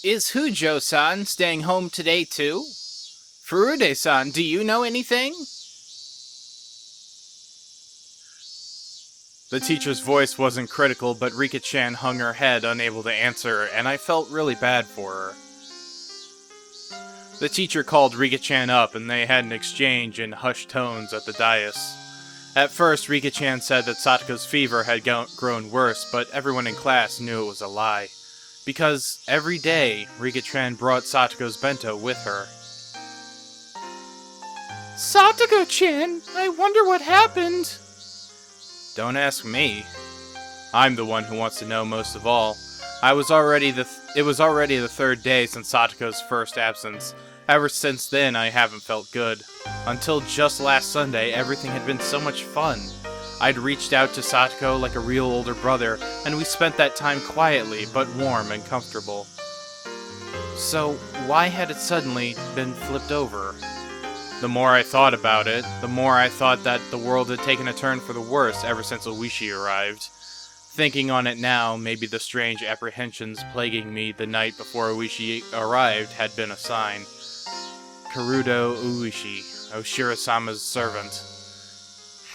Is Hujo-san staying home today too? Furude-san, do you know anything? The teacher's voice wasn't critical, but Rika-chan hung her head, unable to answer, and I felt really bad for her. The teacher called Rika-chan up, and they had an exchange in hushed tones at the dais. At first, Rika-chan said that Satoko's fever had grown worse, but everyone in class knew it was a lie. Because every day, Rika-chan brought Satoko's bento with her. Satoko-chan, I wonder what happened. Don't ask me. I'm the one who wants to know most of all. It was already the third day since Satoko's first absence. Ever since then, I haven't felt good. Until just last Sunday, everything had been so much fun. I'd reached out to Satoko like a real older brother, and we spent that time quietly, but warm and comfortable. So, why had it suddenly been flipped over? The more I thought about it, the more I thought that the world had taken a turn for the worse ever since Oishi arrived. Thinking on it now, maybe the strange apprehensions plaguing me the night before Oishi arrived had been a sign. Karudo Oishi, Oshiro-sama's servant.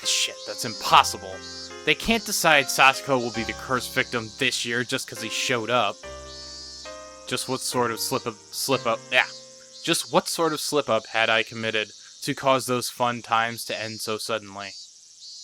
Shit, that's impossible. They can't decide Satoko will be the cursed victim this year just because he showed up. Just what sort of slip up had I committed to cause those fun times to end so suddenly?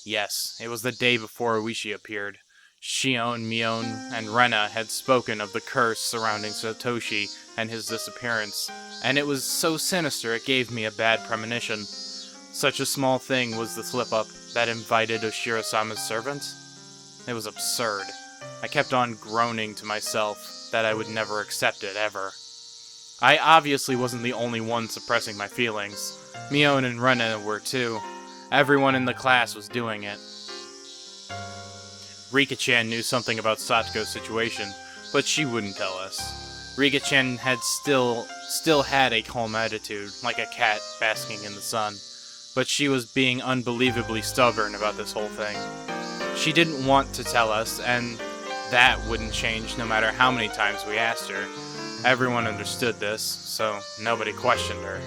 Yes, it was the day before Oishi appeared. Shion, Mion, and Rena had spoken of the curse surrounding Satoshi and his disappearance, and it was so sinister it gave me a bad premonition. Such a small thing was the slip-up that invited Oshiro-sama's servant? It was absurd. I kept on groaning to myself that I would never accept it, ever. I obviously wasn't the only one suppressing my feelings. Mion and Rena were too. Everyone in the class was doing it. Rika-chan knew something about Satoko's situation, but she wouldn't tell us. Rika-chan had still had a calm attitude, like a cat basking in the sun. But she was being unbelievably stubborn about this whole thing. She didn't want to tell us, and that wouldn't change no matter how many times we asked her. Everyone understood this, so nobody questioned her.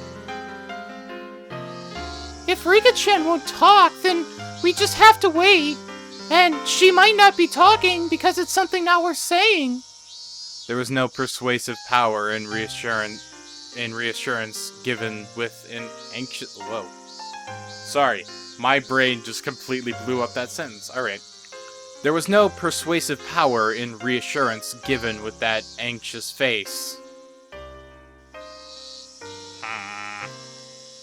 If Rika-chan won't talk, then we just have to wait. And she might not be talking because it's something not worth saying. There was no persuasive power in reassurance given with an anxious... Whoa. Sorry, my brain just completely blew up that sentence. Alright. There was no persuasive power in reassurance given with that anxious face.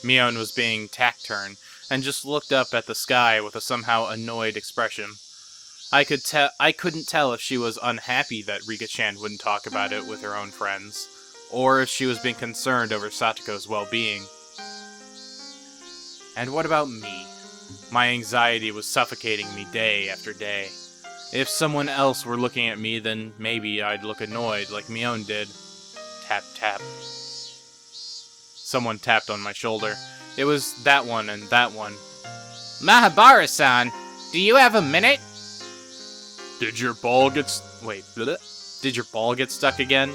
Mion was being taciturn, and just looked up at the sky with a somehow annoyed expression. I couldn't tell if she was unhappy that Rika-chan wouldn't talk about it with her own friends, or if she was being concerned over Satoko's well-being. And what about me? My anxiety was suffocating me day after day. If someone else were looking at me, then maybe I'd look annoyed like Mion did. Tap, tap. Someone tapped on my shoulder. It was that one and that one. Mahabara-san, do you have a minute? Did your ball get stuck again?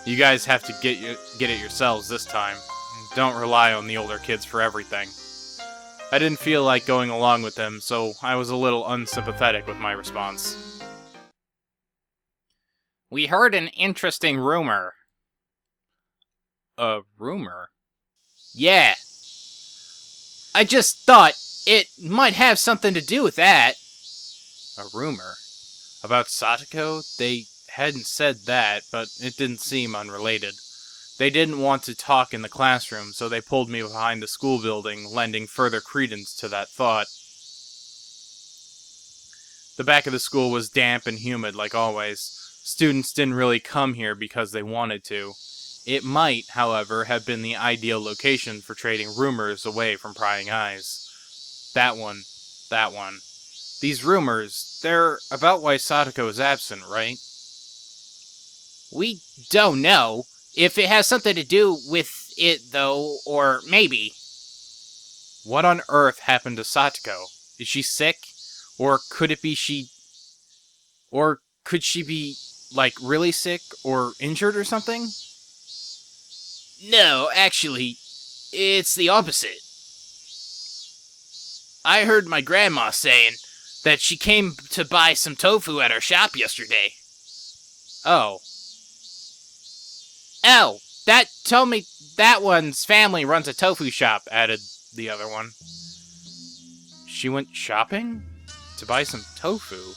You guys have to get it yourselves this time. Don't rely on the older kids for everything. I didn't feel like going along with them, so I was a little unsympathetic with my response. We heard an interesting rumor. A rumor? Yeah. I just thought it might have something to do with that. A rumor? About Satoko? They hadn't said that, but it didn't seem unrelated. They didn't want to talk in the classroom, so they pulled me behind the school building, lending further credence to that thought. The back of the school was damp and humid like always. Students didn't really come here because they wanted to. It might, however, have been the ideal location for trading rumors away from prying eyes. That one. These rumors, they're about why Satoko is absent, right? We don't know. If it has something to do with it, though, or maybe. What on earth happened to Satoko? Is she sick? Or could she be, like, really sick or injured or something? No, actually, it's the opposite. I heard my grandma saying that she came to buy some tofu at our shop yesterday. Oh. Oh, that told me That one's family runs a tofu shop, added the other one. She went shopping? To buy some tofu?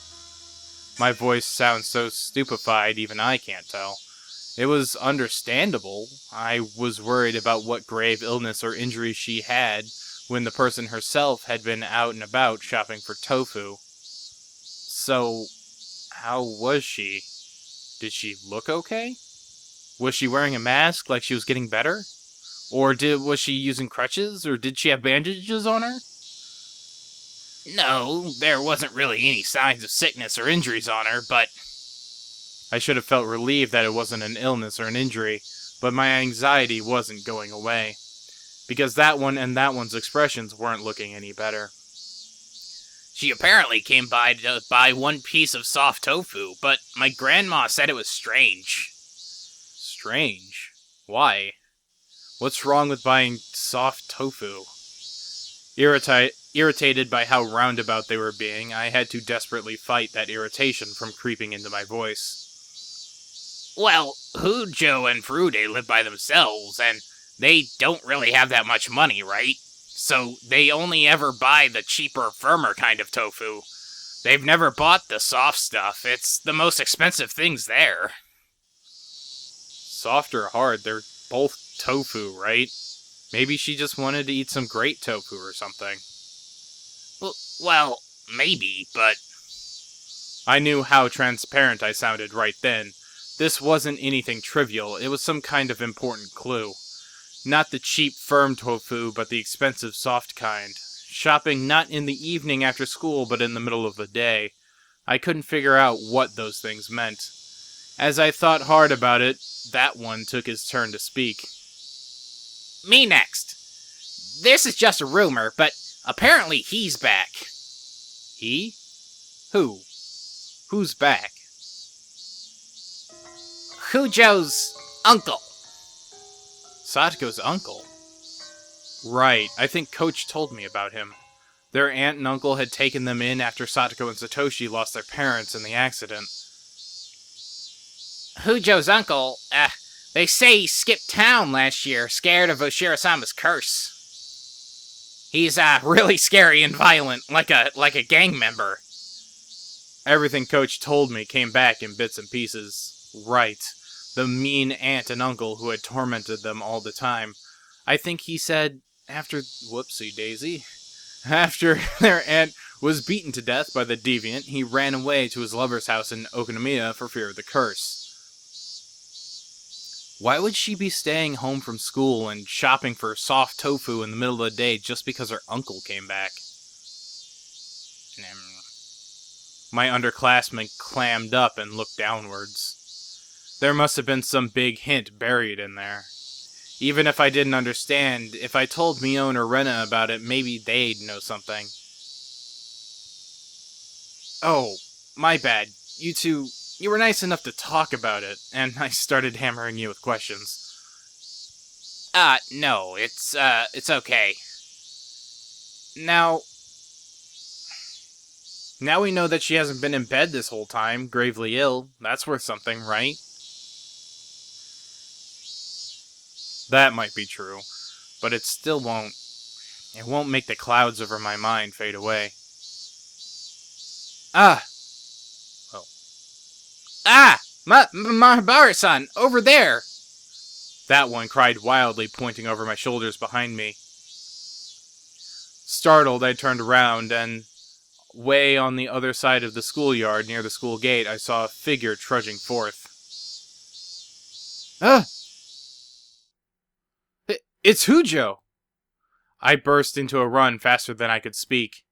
My voice sounds so stupefied even I can't tell. It was understandable. I was worried about what grave illness or injury she had when the person herself had been out and about shopping for tofu. So, how was she? Did she look okay? Was she wearing a mask like she was getting better? Or was she using crutches? Or did she have bandages on her? No, there wasn't really any signs of sickness or injuries on her, but I should have felt relieved that it wasn't an illness or an injury, but my anxiety wasn't going away. Because that one and that one's expressions weren't looking any better. she apparently came by to buy one piece of soft tofu, but my grandma said it was strange. Strange? Why? What's wrong with buying soft tofu? Irritated by how roundabout they were being, I had to desperately fight that irritation from creeping into my voice. Well, Hujo and Frude live by themselves, and they don't really have that much money, right? So they only ever buy the cheaper, firmer kind of tofu. They've never bought the soft stuff. It's the most expensive things there. Soft or hard, they're both tofu, right? Maybe she just wanted to eat some great tofu or something. Well, maybe, but I knew how transparent I sounded right then. This wasn't anything trivial, it was some kind of important clue. Not the cheap, firm tofu, but the expensive, soft kind. Shopping not in the evening after school, but in the middle of the day. I couldn't figure out what those things meant. As I thought hard about it, that one took his turn to speak. me next. This is just a rumor, but apparently he's back. He? Who? Who's back? Hujo's uncle. Sato's uncle? Right, I think Coach told me about him. Their aunt and uncle had taken them in after Satoko and Satoshi lost their parents in the accident. Hujo's uncle, they say he skipped town last year, scared of Oshiro-sama's curse. He's, really scary and violent, like a gang member. Everything Coach told me came back in bits and pieces. Right. The mean aunt and uncle who had tormented them all the time. I think he said, after their aunt was beaten to death by the deviant, he ran away to his lover's house in Okonomiya for fear of the curse. Why would she be staying home from school and shopping for soft tofu in the middle of the day just because her uncle came back? My underclassman clammed up and looked downwards. There must have been some big hint buried in there. Even if I didn't understand, if I told Mion or Rena about it, maybe they'd know something. Oh, my bad. You two, you were nice enough to talk about it, and I started hammering you with questions. No, it's okay. Now we know that she hasn't been in bed this whole time, gravely ill. That's worth something, right? That might be true, but it still won't. It won't make the clouds over my mind fade away. Mahabara-san, over there! That one cried wildly, pointing over my shoulders behind me. Startled, I turned around, and way on the other side of the schoolyard, near the school gate, I saw a figure trudging forth. It's Hujo! I burst into a run faster than I could speak,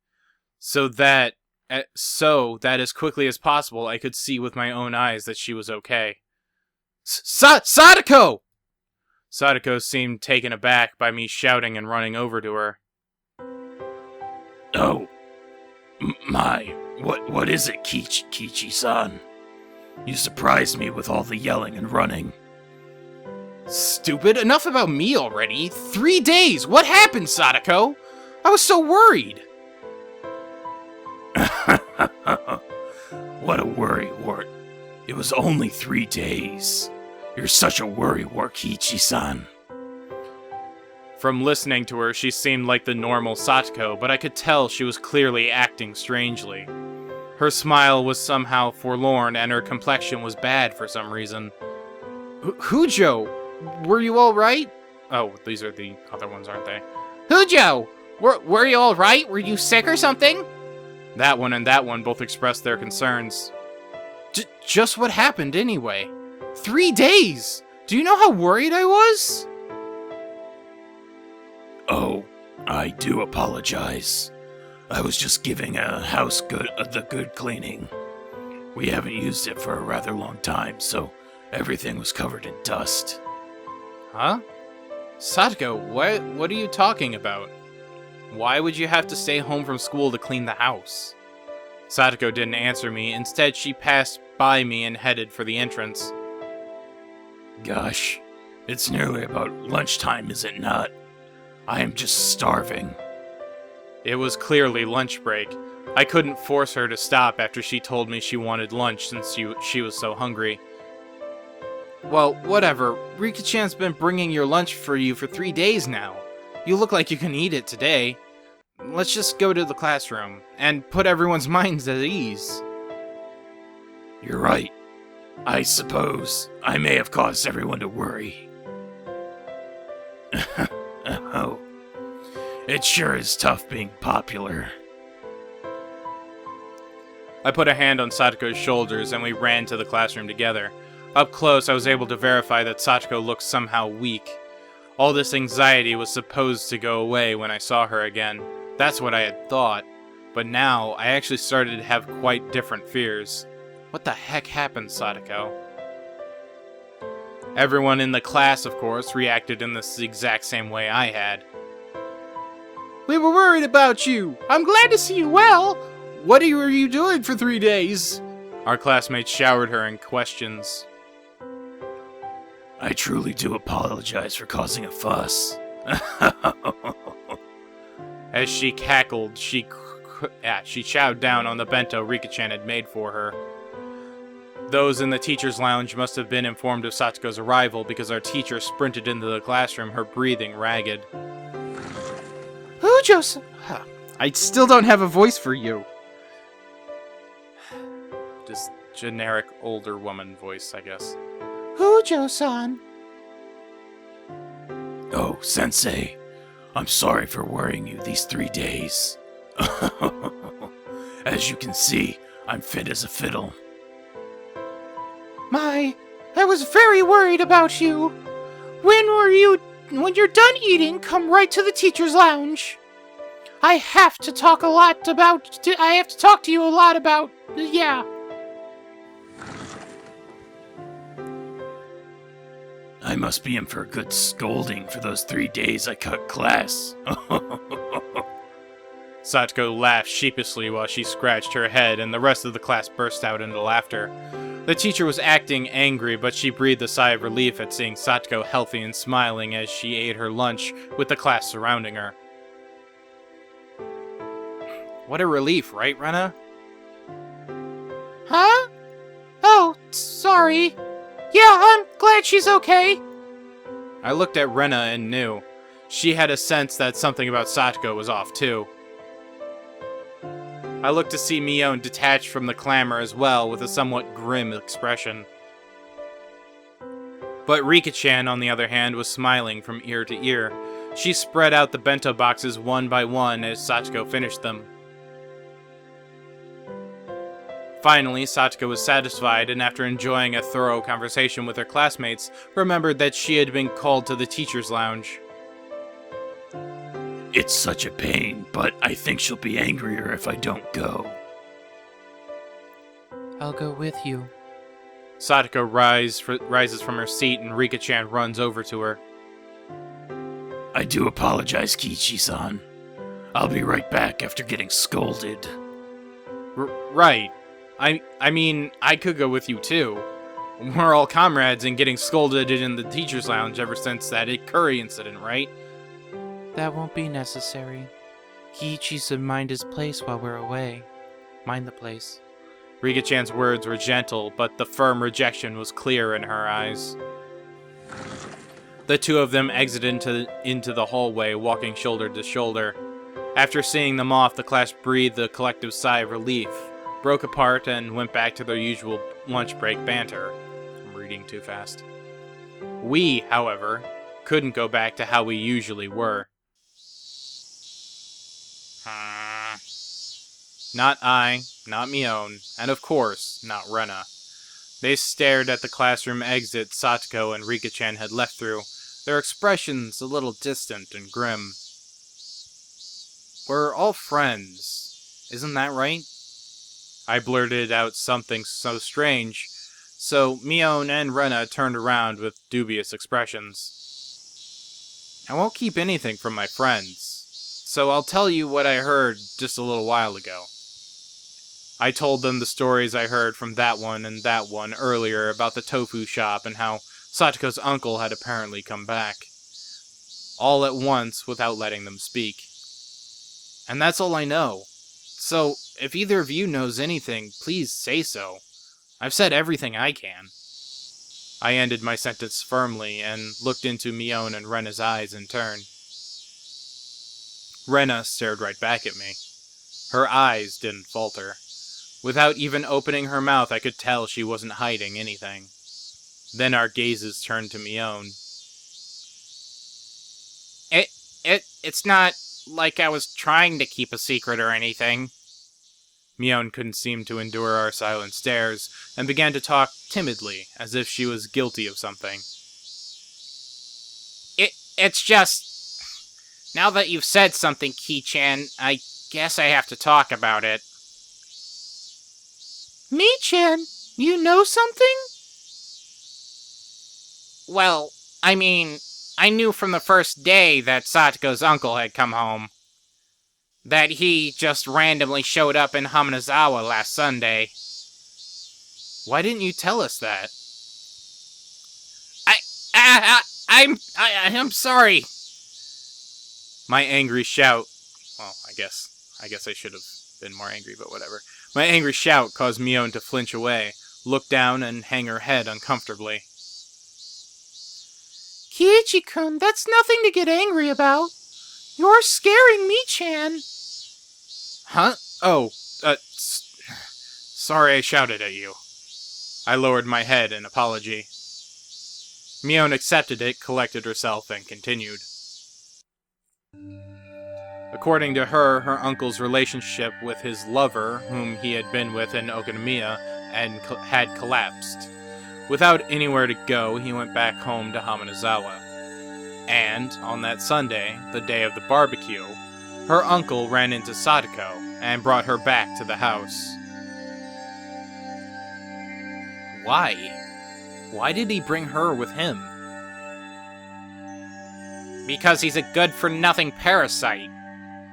so that as quickly as possible I could see with my own eyes that she was okay. Sadako! Sadako seemed taken aback by me shouting and running over to her. Oh, my, what is it, Kichi-san? You surprised me with all the yelling and running. Stupid, enough about me already. 3 days! What happened, Sadako? I was so worried! What a worrywart. It was only 3 days. You're such a worrywart, Kiichi-san. From listening to her, she seemed like the normal Satoko, but I could tell she was clearly acting strangely. Her smile was somehow forlorn, and her complexion was bad for some reason. Hujo, were you alright? Oh, these are the other ones, aren't they? Hujo, were you all right? Were you sick or something? That one and that one both expressed their concerns. Just what happened anyway? 3 days! Do you know how worried I was? Oh, I do apologize. I was just giving a house the good cleaning. We haven't used it for a rather long time, so everything was covered in dust. Huh? Satoko, what are you talking about? Why would you have to stay home from school to clean the house? Satoko didn't answer me. Instead, she passed by me and headed for the entrance. Gosh, it's nearly about lunchtime, is it not? I am just starving. It was clearly lunch break. I couldn't force her to stop after she told me she wanted lunch since she was so hungry. Well, whatever. Rika-chan's been bringing your lunch for you for 3 days now. You look like you can eat it today. Let's just go to the classroom and put everyone's minds at ease. You're right. I suppose I may have caused everyone to worry. Oh, it sure is tough being popular. I put a hand on Satoko's shoulders and we ran to the classroom together. Up close, I was able to verify that Satoko looked somehow weak. All this anxiety was supposed to go away when I saw her again. That's what I had thought. But now, I actually started to have quite different fears. What the heck happened, Satoko? Everyone in the class, of course, reacted in the exact same way I had. We were worried about you. I'm glad to see you well. What were you doing for 3 days? Our classmates showered her in questions. I truly do apologize for causing a fuss. As she cackled, she chowed down on the bento Rika-chan had made for her. Those in the teacher's lounge must have been informed of Satoko's arrival because our teacher sprinted into the classroom, her breathing ragged. Hujo-san. I still don't have a voice for you. Just generic older woman voice, I guess. Hujo-san. Oh, Sensei, I'm sorry for worrying you these 3 days. As you can see, I'm fit as a fiddle. I was very worried about you. When you're done eating, come right to the teacher's lounge. I have to talk to you a lot about, yeah. I must be in for a good scolding for those 3 days I cut class. Satoko laughed sheepishly while she scratched her head, and the rest of the class burst out into laughter. The teacher was acting angry, but she breathed a sigh of relief at seeing Satoko healthy and smiling as she ate her lunch with the class surrounding her. What a relief, right, Rena? Huh? Oh, sorry. Yeah, I'm glad she's okay. I looked at Rena and knew. She had a sense that something about Satoko was off, too. I looked to see Mion detached from the clamor as well, with a somewhat grim expression. But Rika-chan, on the other hand, was smiling from ear to ear. She spread out the bento boxes one by one as Satoko finished them. Finally, Satoko was satisfied, and after enjoying a thorough conversation with her classmates, remembered that she had been called to the teacher's lounge. It's such a pain, but I think she'll be angrier if I don't go. I'll go with you. Satoko rises from her seat and Rika-chan runs over to her. I do apologize, Kiichi-san. I'll be right back after getting scolded. Right. I mean, I could go with you too. We're all comrades in getting scolded in the teacher's lounge ever since that curry incident, right? That won't be necessary. Kiichi should mind his place while we're away. Mind the place. Rika-chan's words were gentle, but the firm rejection was clear in her eyes. The two of them exited into the hallway, walking shoulder to shoulder. After seeing them off, the class breathed a collective sigh of relief, broke apart, and went back to their usual lunch break banter. I'm reading too fast. We, however, couldn't go back to how we usually were. Not I, not Mion, and of course, not Rena. They stared at the classroom exit Satoko and Rika-chan had left through, their expressions a little distant and grim. We're all friends, isn't that right? I blurted out something so strange, so Mion and Rena turned around with dubious expressions. I won't keep anything from my friends, so I'll tell you what I heard just a little while ago. I told them the stories I heard from that one earlier about the tofu shop and how Satoko's uncle had apparently come back. All at once without letting them speak. And that's all I know. So, if either of you knows anything, please say so. I've said everything I can. I ended my sentence firmly and looked into Mion and Rena's eyes in turn. Rena stared right back at me. Her eyes didn't falter. Without even opening her mouth, I could tell she wasn't hiding anything. Then our gazes turned to Mion. It's not like I was trying to keep a secret or anything. Mion couldn't seem to endure our silent stares, and began to talk timidly, as if she was guilty of something. It's just... Now that you've said something, Ki-chan, I guess I have to talk about it. Mi-chan, you know something? Well, I mean, I knew from the first day that Satoko's uncle had come home. That he just randomly showed up in Hamanazawa last Sunday. Why didn't you tell us that? I'm sorry. My angry shout... Well, I guess I should have been more angry, but whatever. My angry shout caused Mion to flinch away, look down, and hang her head uncomfortably. Kiichi-kun, that's nothing to get angry about. You're scaring Mi-chan. Huh? Oh, sorry I shouted at you. I lowered my head in apology. Mion accepted it, collected herself, and continued. According to her, her uncle's relationship with his lover, whom he had been with in Okonomiya, had collapsed. Without anywhere to go, he went back home to Hamanazawa. And, on that Sunday, the day of the barbecue, her uncle ran into Satoko and brought her back to the house. Why? Why did he bring her with him? Because he's a good-for-nothing parasite.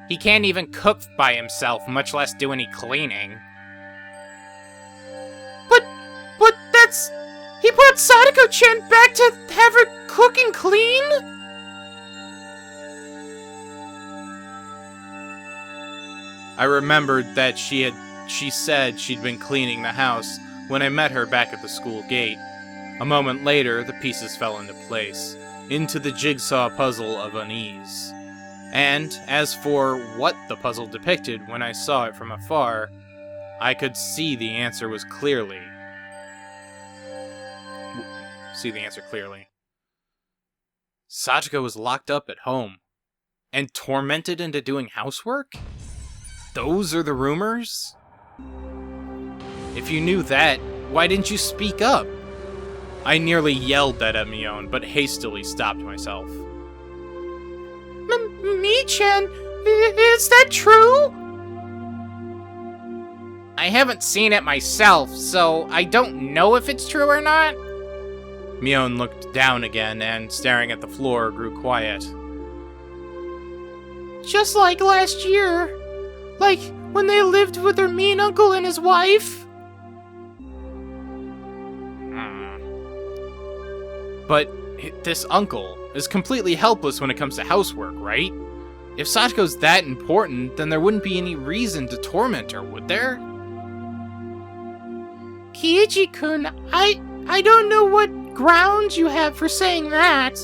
He can't even cook by himself, much less do any cleaning. But that's... He brought Sadako-chan back to have her cook and clean? I remembered that she said she'd been cleaning the house when I met her back at the school gate. A moment later, the pieces fell into place, into the jigsaw puzzle of unease. And, as for what the puzzle depicted when I saw it from afar, I could see the answer clearly. Satoko was locked up at home, and tormented into doing housework? Those are the rumors? If you knew that, why didn't you speak up? I nearly yelled that at Mion, but hastily stopped myself. Mi-chan, is that true? I haven't seen it myself, so I don't know if it's true or not. Mion looked down again and, staring at the floor, grew quiet. Just like last year. Like when they lived with their mean uncle and his wife. But this uncle is completely helpless when it comes to housework, right? If Satoko's that important, then there wouldn't be any reason to torment her, would there? Kiichi-kun, I don't know what grounds you have for saying that.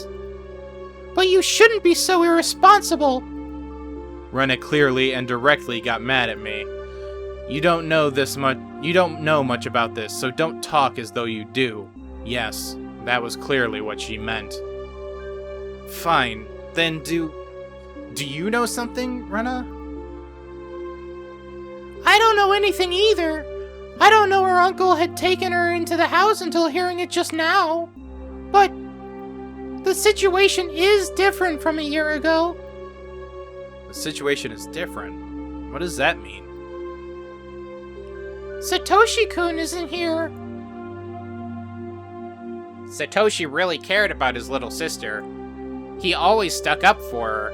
But you shouldn't be so irresponsible. Rena clearly and directly got mad at me. You don't know much about this, so don't talk as though you do. Yes, that was clearly what she meant. Fine, then do you know something, Rena? I don't know anything either. I don't know her uncle had taken her into the house until hearing it just now. But the situation is different from a year ago. The situation is different. What does that mean? Satoshi-kun isn't here. Satoshi really cared about his little sister. He always stuck up for her.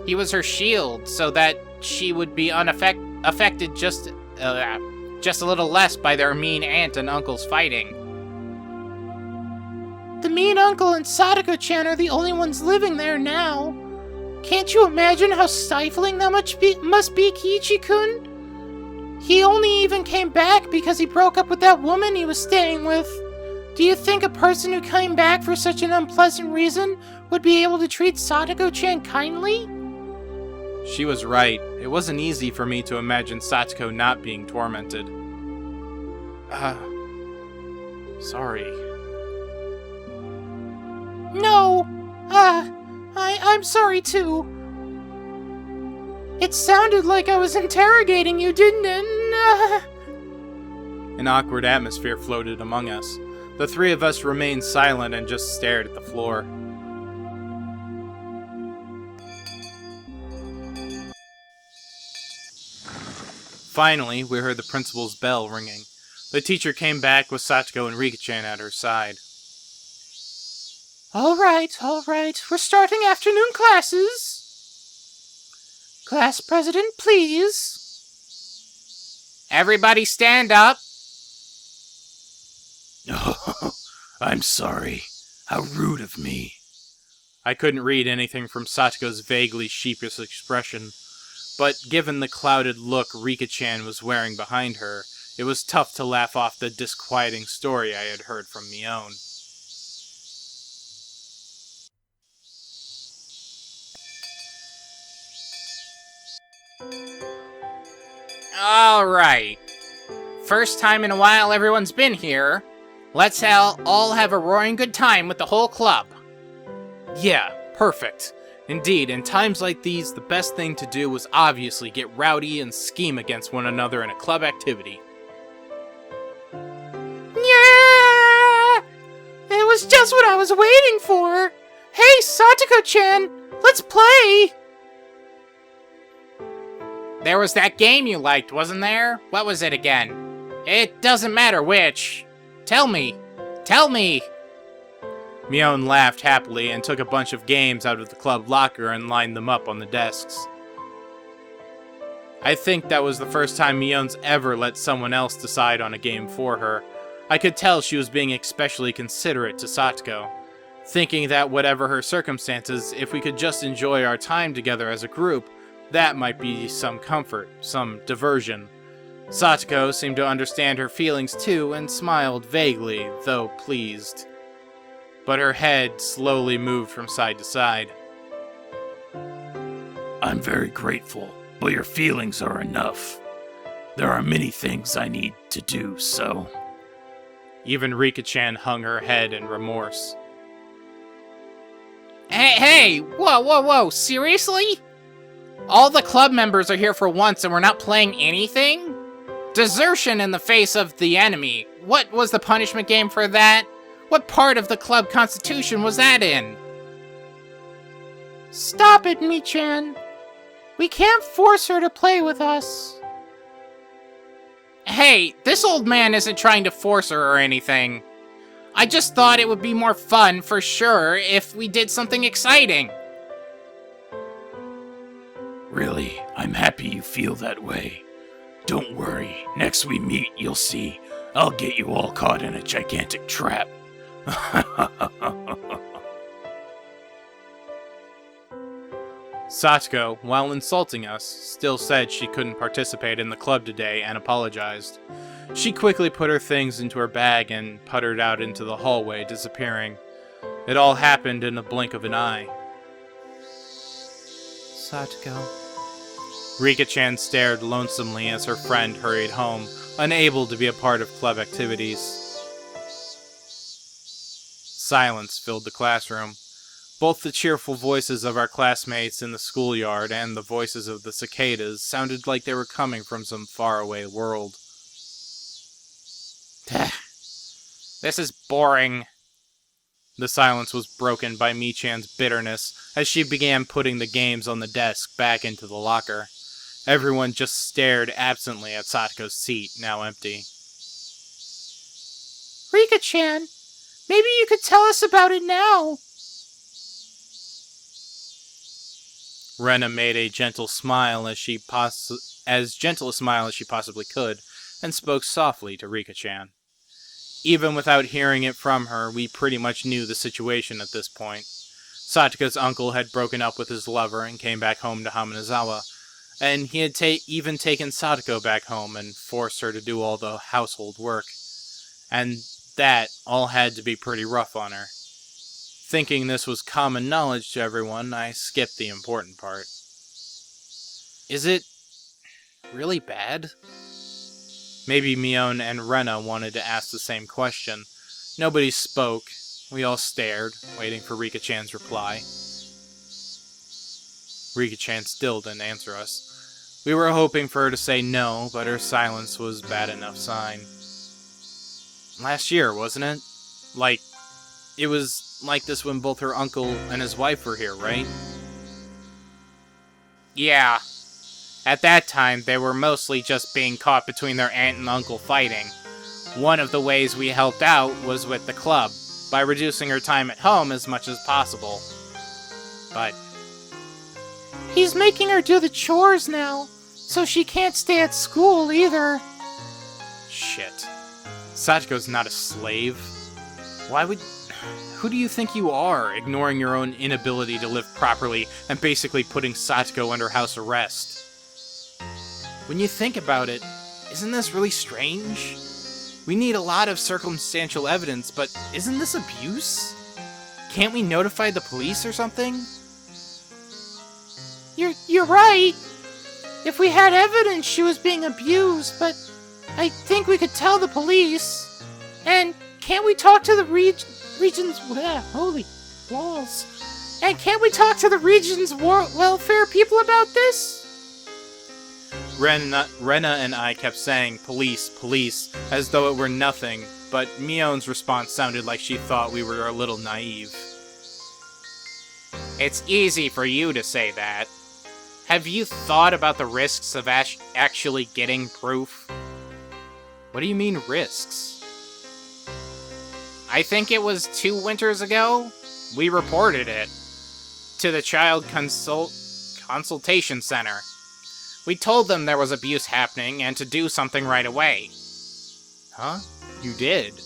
He was her shield so that she would be affected just a little less by their mean aunt and uncle's fighting. The mean uncle and Sadako-chan are the only ones living there now. Can't you imagine how stifling that must be, Kiichi-kun? He only even came back because he broke up with that woman he was staying with. Do you think a person who came back for such an unpleasant reason would be able to treat Sadako-chan kindly? She was right. It wasn't easy for me to imagine Satoko not being tormented. Sorry. No, I'm sorry too. It sounded like I was interrogating you, didn't it? An awkward atmosphere floated among us. The three of us remained silent and just stared at the floor. Finally, we heard the principal's bell ringing. The teacher came back with Satoko and Rika-chan at her side. All right. We're starting afternoon classes. Class president, please. Everybody stand up. Oh, I'm sorry. How rude of me. I couldn't read anything from Satoko's vaguely sheepish expression, but given the clouded look Rika-chan was wearing behind her, it was tough to laugh off the disquieting story I had heard from Mion. Alright. First time in a while everyone's been here. Let's all have a roaring good time with the whole club. Yeah, perfect. Indeed, in times like these, the best thing to do was obviously get rowdy and scheme against one another in a club activity. Yeah! It was just what I was waiting for. Hey, Satoko-chan, let's play! There was that game you liked, wasn't there? What was it again? It doesn't matter which. Tell me. Mion laughed happily and took a bunch of games out of the club locker and lined them up on the desks. I think that was the first time Mion's ever let someone else decide on a game for her. I could tell she was being especially considerate to Satoko, thinking that whatever her circumstances, if we could just enjoy our time together as a group, that might be some comfort, some diversion. Satoko seemed to understand her feelings too and smiled vaguely, though pleased. But her head slowly moved from side to side. I'm very grateful, but your feelings are enough. There are many things I need to do, so... Even Rika-chan hung her head in remorse. Hey, whoa, seriously? All the club members are here for once and we're not playing anything? Desertion in the face of the enemy. What was the punishment game for that? What part of the club constitution was that in? Stop it, Mi-chan. We can't force her to play with us. Hey, this old man isn't trying to force her or anything. I just thought it would be more fun, for sure, if we did something exciting. Really, I'm happy you feel that way. Don't worry, next we meet, you'll see. I'll get you all caught in a gigantic trap. Satoko, while insulting us, still said she couldn't participate in the club today and apologized. She quickly put her things into her bag and puttered out into the hallway, disappearing. It all happened in a blink of an eye. Satoko. Rika-chan stared lonesomely as her friend hurried home, unable to be a part of club activities. Silence filled the classroom. Both the cheerful voices of our classmates in the schoolyard and the voices of the cicadas sounded like they were coming from some faraway world. This is boring. The silence was broken by Mi-chan's bitterness as she began putting the games on the desk back into the locker. Everyone just stared absently at Satoko's seat, now empty. Rika-chan, maybe you could tell us about it now. Rena made a gentle smile as gentle a smile as she possibly could, and spoke softly to Rika-chan. Even without hearing it from her, we pretty much knew the situation at this point. Satoko's uncle had broken up with his lover and came back home to Hamanazawa, and he had even taken Satoko back home and forced her to do all the household work. And that all had to be pretty rough on her. Thinking this was common knowledge to everyone, I skipped the important part. Is it really bad? Maybe Mion and Rena wanted to ask the same question. Nobody spoke. We all stared, waiting for Rika-chan's reply. Rika-chan still didn't answer us. We were hoping for her to say no, but her silence was bad enough sign. Last year, wasn't it? It was like this when both her uncle and his wife were here, right? Yeah. At that time, they were mostly just being caught between their aunt and uncle fighting. One of the ways we helped out was with the club, by reducing her time at home as much as possible. But he's making her do the chores now, so she can't stay at school either. Shit. Satoko's not a slave. Who do you think you are, ignoring your own inability to live properly and basically putting Satoko under house arrest? When you think about it, isn't this really strange? We need a lot of circumstantial evidence, but isn't this abuse? Can't we notify the police or something? You're right. If we had evidence she was being abused, but I think we could tell the police. And can't we talk to the region's... holy balls. And can't we talk to the region's welfare people about this? Rena and I kept saying, police, police, as though it were nothing, but Mion's response sounded like she thought we were a little naive. It's easy for you to say that. Have you thought about the risks of actually getting proof? What do you mean, risks? I think it was 2 winters ago. We reported it to the Child Consultation Center. We told them there was abuse happening and to do something right away. Huh? You did?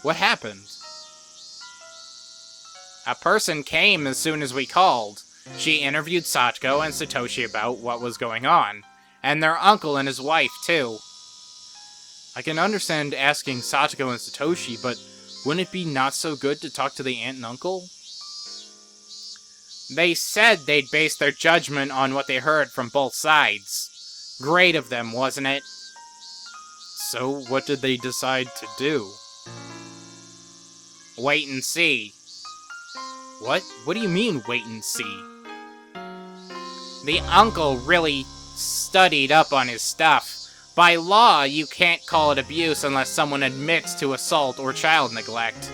What happened? A person came as soon as we called. She interviewed Satoko and Satoshi about what was going on, and their uncle and his wife, too. I can understand asking Satoko and Satoshi, but wouldn't it be not so good to talk to the aunt and uncle? They said they'd base their judgment on what they heard from both sides. Great of them, wasn't it? So, what did they decide to do? Wait and see. What? What do you mean, wait and see? The uncle really studied up on his stuff. By law, you can't call it abuse unless someone admits to assault or child neglect.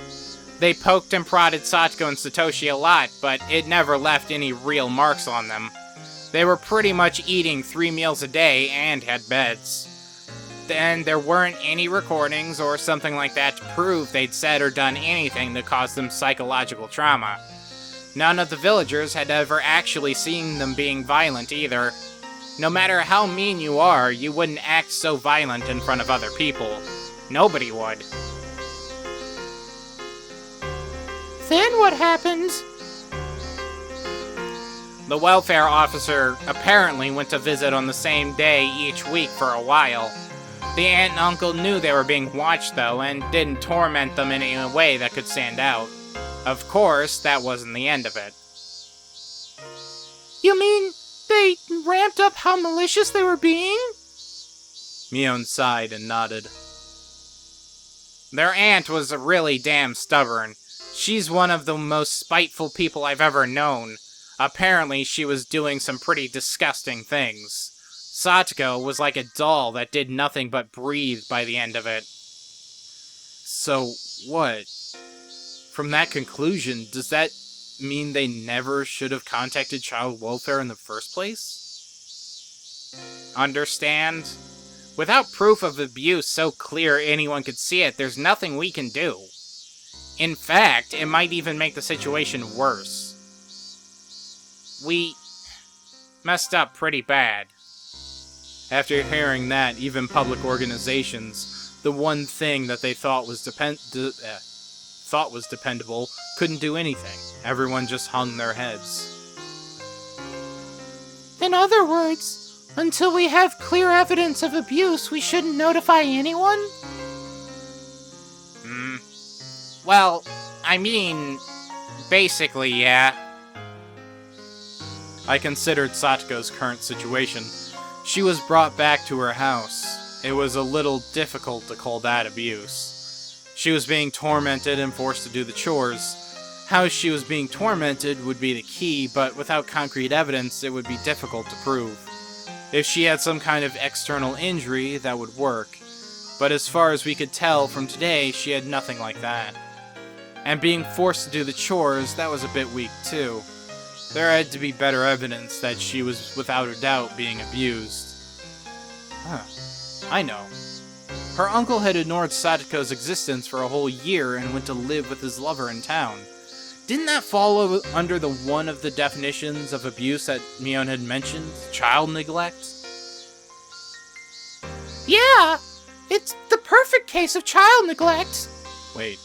They poked and prodded Satoko and Satoshi a lot, but it never left any real marks on them. They were pretty much eating 3 meals a day and had beds. And there weren't any recordings or something like that to prove they'd said or done anything that caused them psychological trauma. None of the villagers had ever actually seen them being violent either. No matter how mean you are, you wouldn't act so violent in front of other people. Nobody would. Then what happened? The welfare officer apparently went to visit on the same day each week for a while. The aunt and uncle knew they were being watched, though, and didn't torment them in any way that could stand out. Of course, that wasn't the end of it. You mean they ramped up how malicious they were being? Mion sighed and nodded. Their aunt was really damn stubborn. She's one of the most spiteful people I've ever known. Apparently, she was doing some pretty disgusting things. Satoko was like a doll that did nothing but breathe by the end of it. So, what? From that conclusion, does that mean they never should have contacted child welfare in the first place? Understand? Without proof of abuse so clear anyone could see it, there's nothing we can do. In fact, it might even make the situation worse. We messed up pretty bad. After hearing that, even public organizations, the one thing that they thought was dependable, couldn't do anything. Everyone just hung their heads. In other words, until we have clear evidence of abuse, we shouldn't notify anyone? Well, I mean, basically, yeah. I considered Satoko's current situation. She was brought back to her house. It was a little difficult to call that abuse. She was being tormented and forced to do the chores. How she was being tormented would be the key, but without concrete evidence, it would be difficult to prove. If she had some kind of external injury, that would work. But as far as we could tell from today, she had nothing like that. And being forced to do the chores, that was a bit weak too. There had to be better evidence that she was without a doubt being abused. I know. Her uncle had ignored Satoko's existence for a whole year and went to live with his lover in town. Didn't that fall under the one of the definitions of abuse that Mion had mentioned? Child neglect? Yeah, it's the perfect case of child neglect. Wait.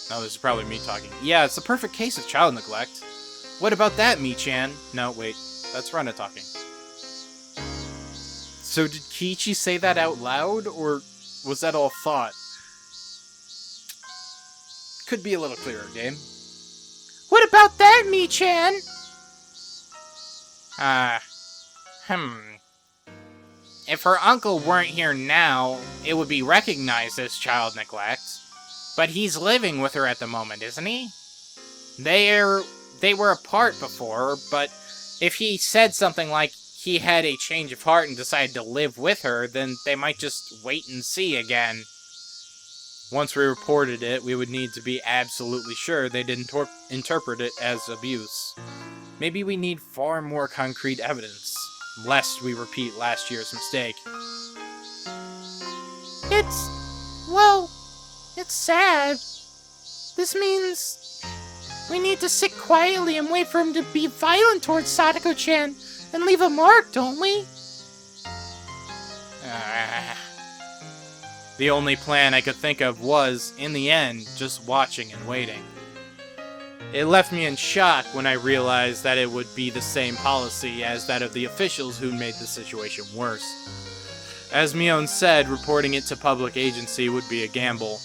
No, this is probably me talking. Yeah, it's the perfect case of child neglect. What about that, Mi-chan? No, wait. That's Rena talking. So did Kiichi say that out loud, or was that all thought? Could be a little clearer, game. What about that, Mi-chan? If her uncle weren't here now, it would be recognized as child neglect. But he's living with her at the moment, isn't he? They were apart before, but if he said something like he had a change of heart and decided to live with her, then they might just wait and see again. Once we reported it, we would need to be absolutely sure they didn't interpret it as abuse. Maybe we need far more concrete evidence, lest we repeat last year's mistake. It's sad. This means we need to sit quietly and wait for him to be violent towards Satoko-chan and leave a mark, don't we? The only plan I could think of was, in the end, just watching and waiting. It left me in shock when I realized that it would be the same policy as that of the officials who made the situation worse. As Mion said, reporting it to public agency would be a gamble.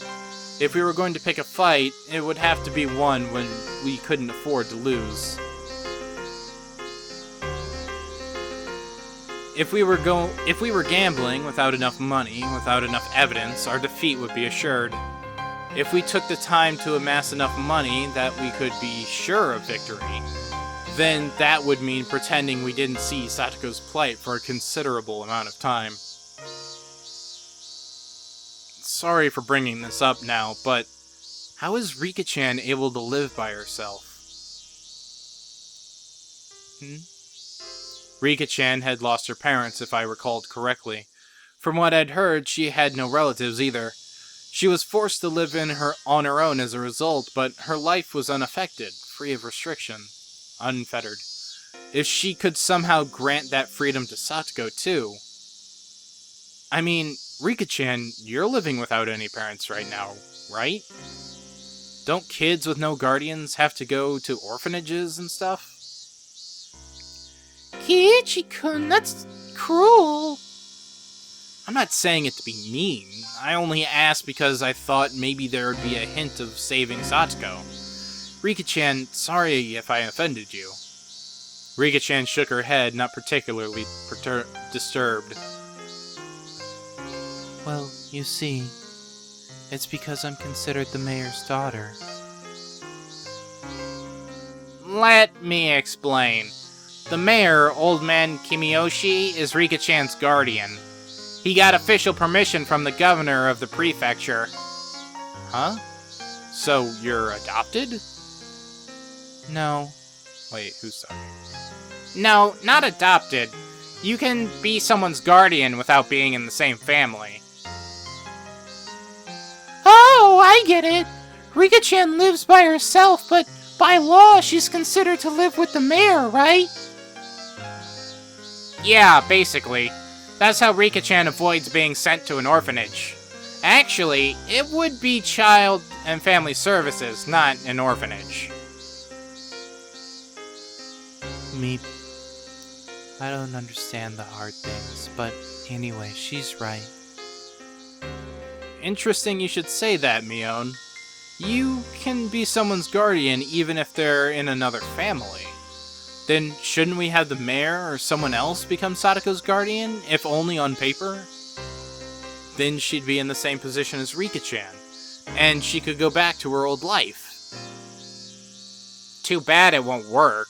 If we were going to pick a fight, it would have to be one when we couldn't afford to lose. If we were gambling without enough money, without enough evidence, our defeat would be assured. If we took the time to amass enough money that we could be sure of victory, then that would mean pretending we didn't see Satoko's plight for a considerable amount of time. Sorry for bringing this up now, but how is Rika-chan able to live by herself? Rika-chan had lost her parents, if I recalled correctly. From what I'd heard, she had no relatives either. She was forced to live on her own as a result, but her life was unaffected, free of restriction, unfettered. If she could somehow grant that freedom to Satoko, too. I mean, Rika-chan, you're living without any parents right now, right? Don't kids with no guardians have to go to orphanages and stuff? Kiichi-kun, that's cruel. I'm not saying it to be mean. I only asked because I thought maybe there would be a hint of saving Satsuko. Rika-chan, sorry if I offended you. Rika-chan shook her head, not particularly disturbed. Well, you see, it's because I'm considered the mayor's daughter. Let me explain. The mayor, Old Man Kimiyoshi, is Rika-chan's guardian. He got official permission from the governor of the prefecture. Huh? So you're adopted? No. Wait, who's sorry? No, not adopted. You can be someone's guardian without being in the same family. Oh, I get it. Rika-chan lives by herself, but by law, she's considered to live with the mayor, right? Yeah, basically. That's how Rika-chan avoids being sent to an orphanage. Actually, it would be Child and Family Services, not an orphanage. I don't understand the hard things, but anyway, she's right. Interesting you should say that, Mion. You can be someone's guardian even if they're in another family. Then shouldn't we have the mayor or someone else become Sadako's guardian, if only on paper? Then she'd be in the same position as Rika-chan, and she could go back to her old life. Too bad it won't work.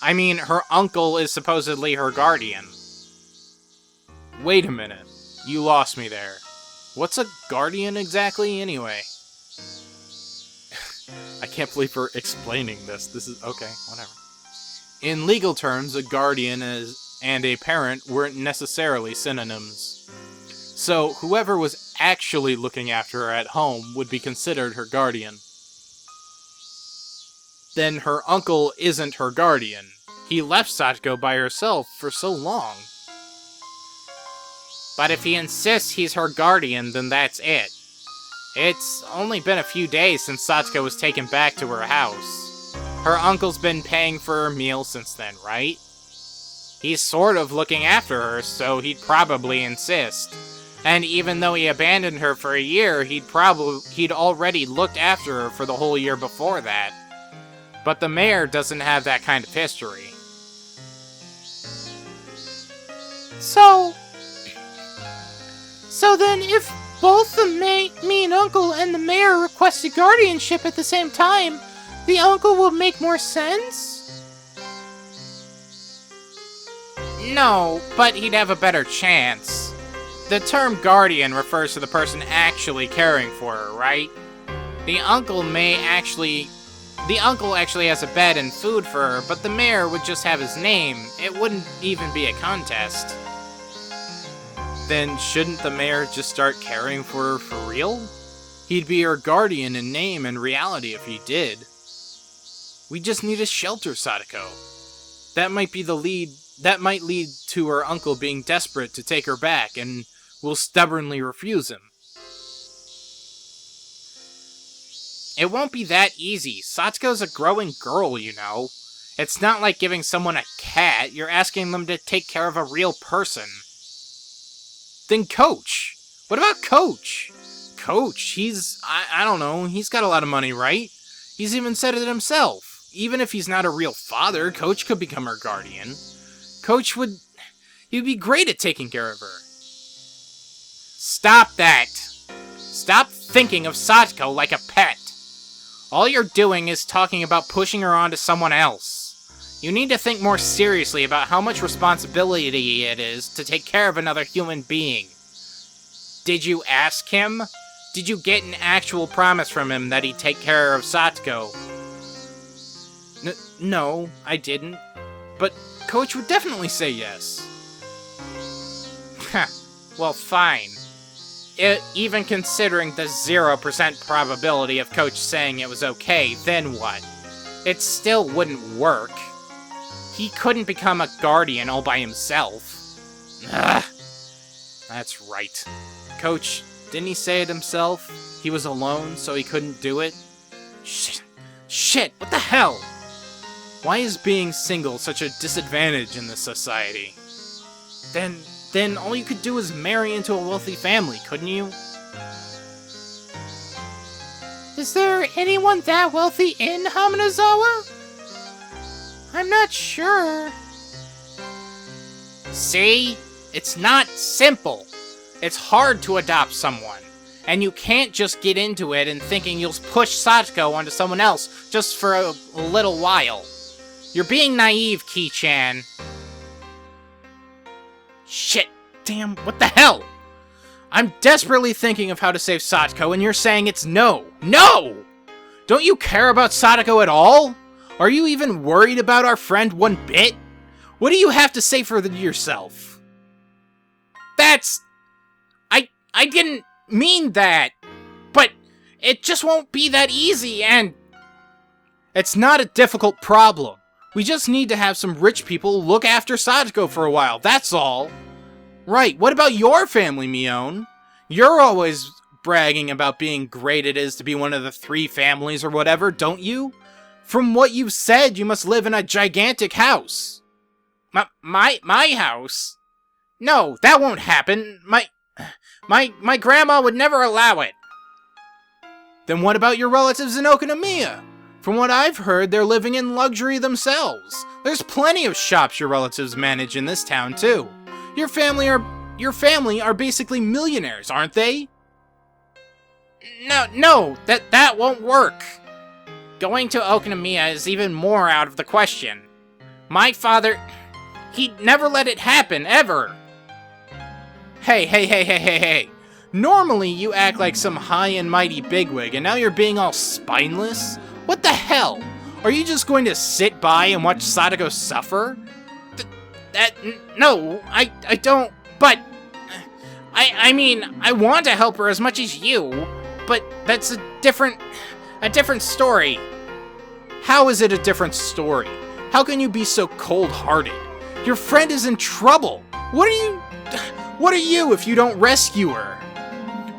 I mean, her uncle is supposedly her guardian. Wait a minute. You lost me there. What's a guardian exactly, anyway? I can't believe we're explaining this. This is... okay, whatever. In legal terms, a guardian and a parent weren't necessarily synonyms. So, whoever was actually looking after her at home would be considered her guardian. Then her uncle isn't her guardian. He left Satsuko by herself for so long. But if he insists he's her guardian, then that's it. It's only been a few days since Satsuko was taken back to her house. Her uncle's been paying for her meals since then, right? He's sort of looking after her, so he'd probably insist. And even though he abandoned her for a year, he'd already looked after her for the whole year before that. But the mayor doesn't have that kind of history. So then if both the mean uncle and the mayor requested guardianship at the same time, the uncle will make more sense? No, but he'd have a better chance. The term guardian refers to the person actually caring for her, right? The uncle actually has a bed and food for her, but the mayor would just have his name. It wouldn't even be a contest. Then shouldn't the mayor just start caring for her for real? He'd be her guardian in name and reality if he did. We just need to shelter Sadako. That might lead to her uncle being desperate to take her back and will stubbornly refuse him. It won't be that easy. Satsuko's a growing girl, you know. It's not like giving someone a cat. You're asking them to take care of a real person. Then Coach. What about Coach? Coach, I don't know, he's got a lot of money, right? He's even said it himself. Even if he's not a real father, Coach could become her guardian. He'd be great at taking care of her. Stop that! Stop thinking of Satsuko like a pet. All you're doing is talking about pushing her onto someone else. You need to think more seriously about how much responsibility it is to take care of another human being. Did you ask him? Did you get an actual promise from him that he'd take care of Satsuko? No, I didn't. But Coach would definitely say yes. Well, fine. Even considering the 0% probability of Coach saying it was okay, then what? It still wouldn't work. He couldn't become a guardian all by himself. Ugh. That's right. Coach, didn't he say it himself? He was alone, so he couldn't do it? Shit, what the hell? Why is being single such a disadvantage in this society? Then all you could do is marry into a wealthy family, couldn't you? Is there anyone that wealthy in Hamanazawa? I'm not sure. See? It's not simple. It's hard to adopt someone. And you can't just get into it and thinking you'll push Satoko onto someone else just for a little while. You're being naive, Ki-chan. Shit, damn, what the hell? I'm desperately thinking of how to save Satoko, and you're saying it's no. No! Don't you care about Satoko at all? Are you even worried about our friend one bit? What do you have to say for yourself? That's... I didn't mean that. But it just won't be that easy, and... It's not a difficult problem. We just need to have some rich people look after Satoko for a while, that's all. Right, what about your family, Mion? You're always bragging about being great it is to be one of the 3 families or whatever, don't you? From what you've said, you must live in a gigantic house. My house? No, that won't happen. My grandma would never allow it. Then what about your relatives in Okonomiya? From what I've heard, they're living in luxury themselves. There's plenty of shops your relatives manage in this town, too. Your family are basically millionaires, aren't they? No, that won't work. Going to Okonomiya is even more out of the question. My father, he'd never let it happen, ever. Hey. Normally you act like some high and mighty bigwig, and now you're being all spineless? What the hell? Are you just going to sit by and watch Satoko suffer? No, I don't, but... I mean, I want to help her as much as you, but that's a different story. How is it a different story? How can you be so cold-hearted? Your friend is in trouble. What are you if you don't rescue her?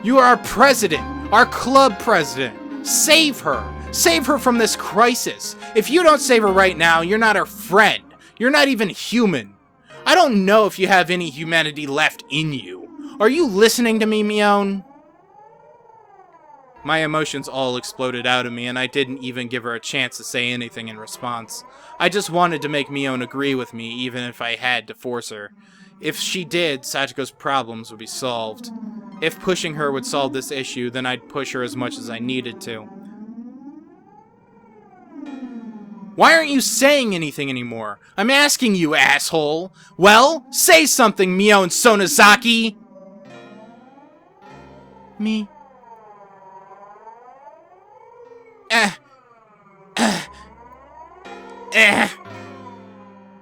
You are our president, our club president. Save her. Save her from this crisis. If you don't save her right now, you're not her friend. You're not even human. I don't know if you have any humanity left in you. Are you listening to me, Mion? My emotions all exploded out of me, and I didn't even give her a chance to say anything in response. I just wanted to make Mion agree with me, even if I had to force her. If she did, Sachiko's problems would be solved. If pushing her would solve this issue, then I'd push her as much as I needed to. Why aren't you saying anything anymore? I'm asking you, asshole! Well, say something, Mion Sonozaki! Me.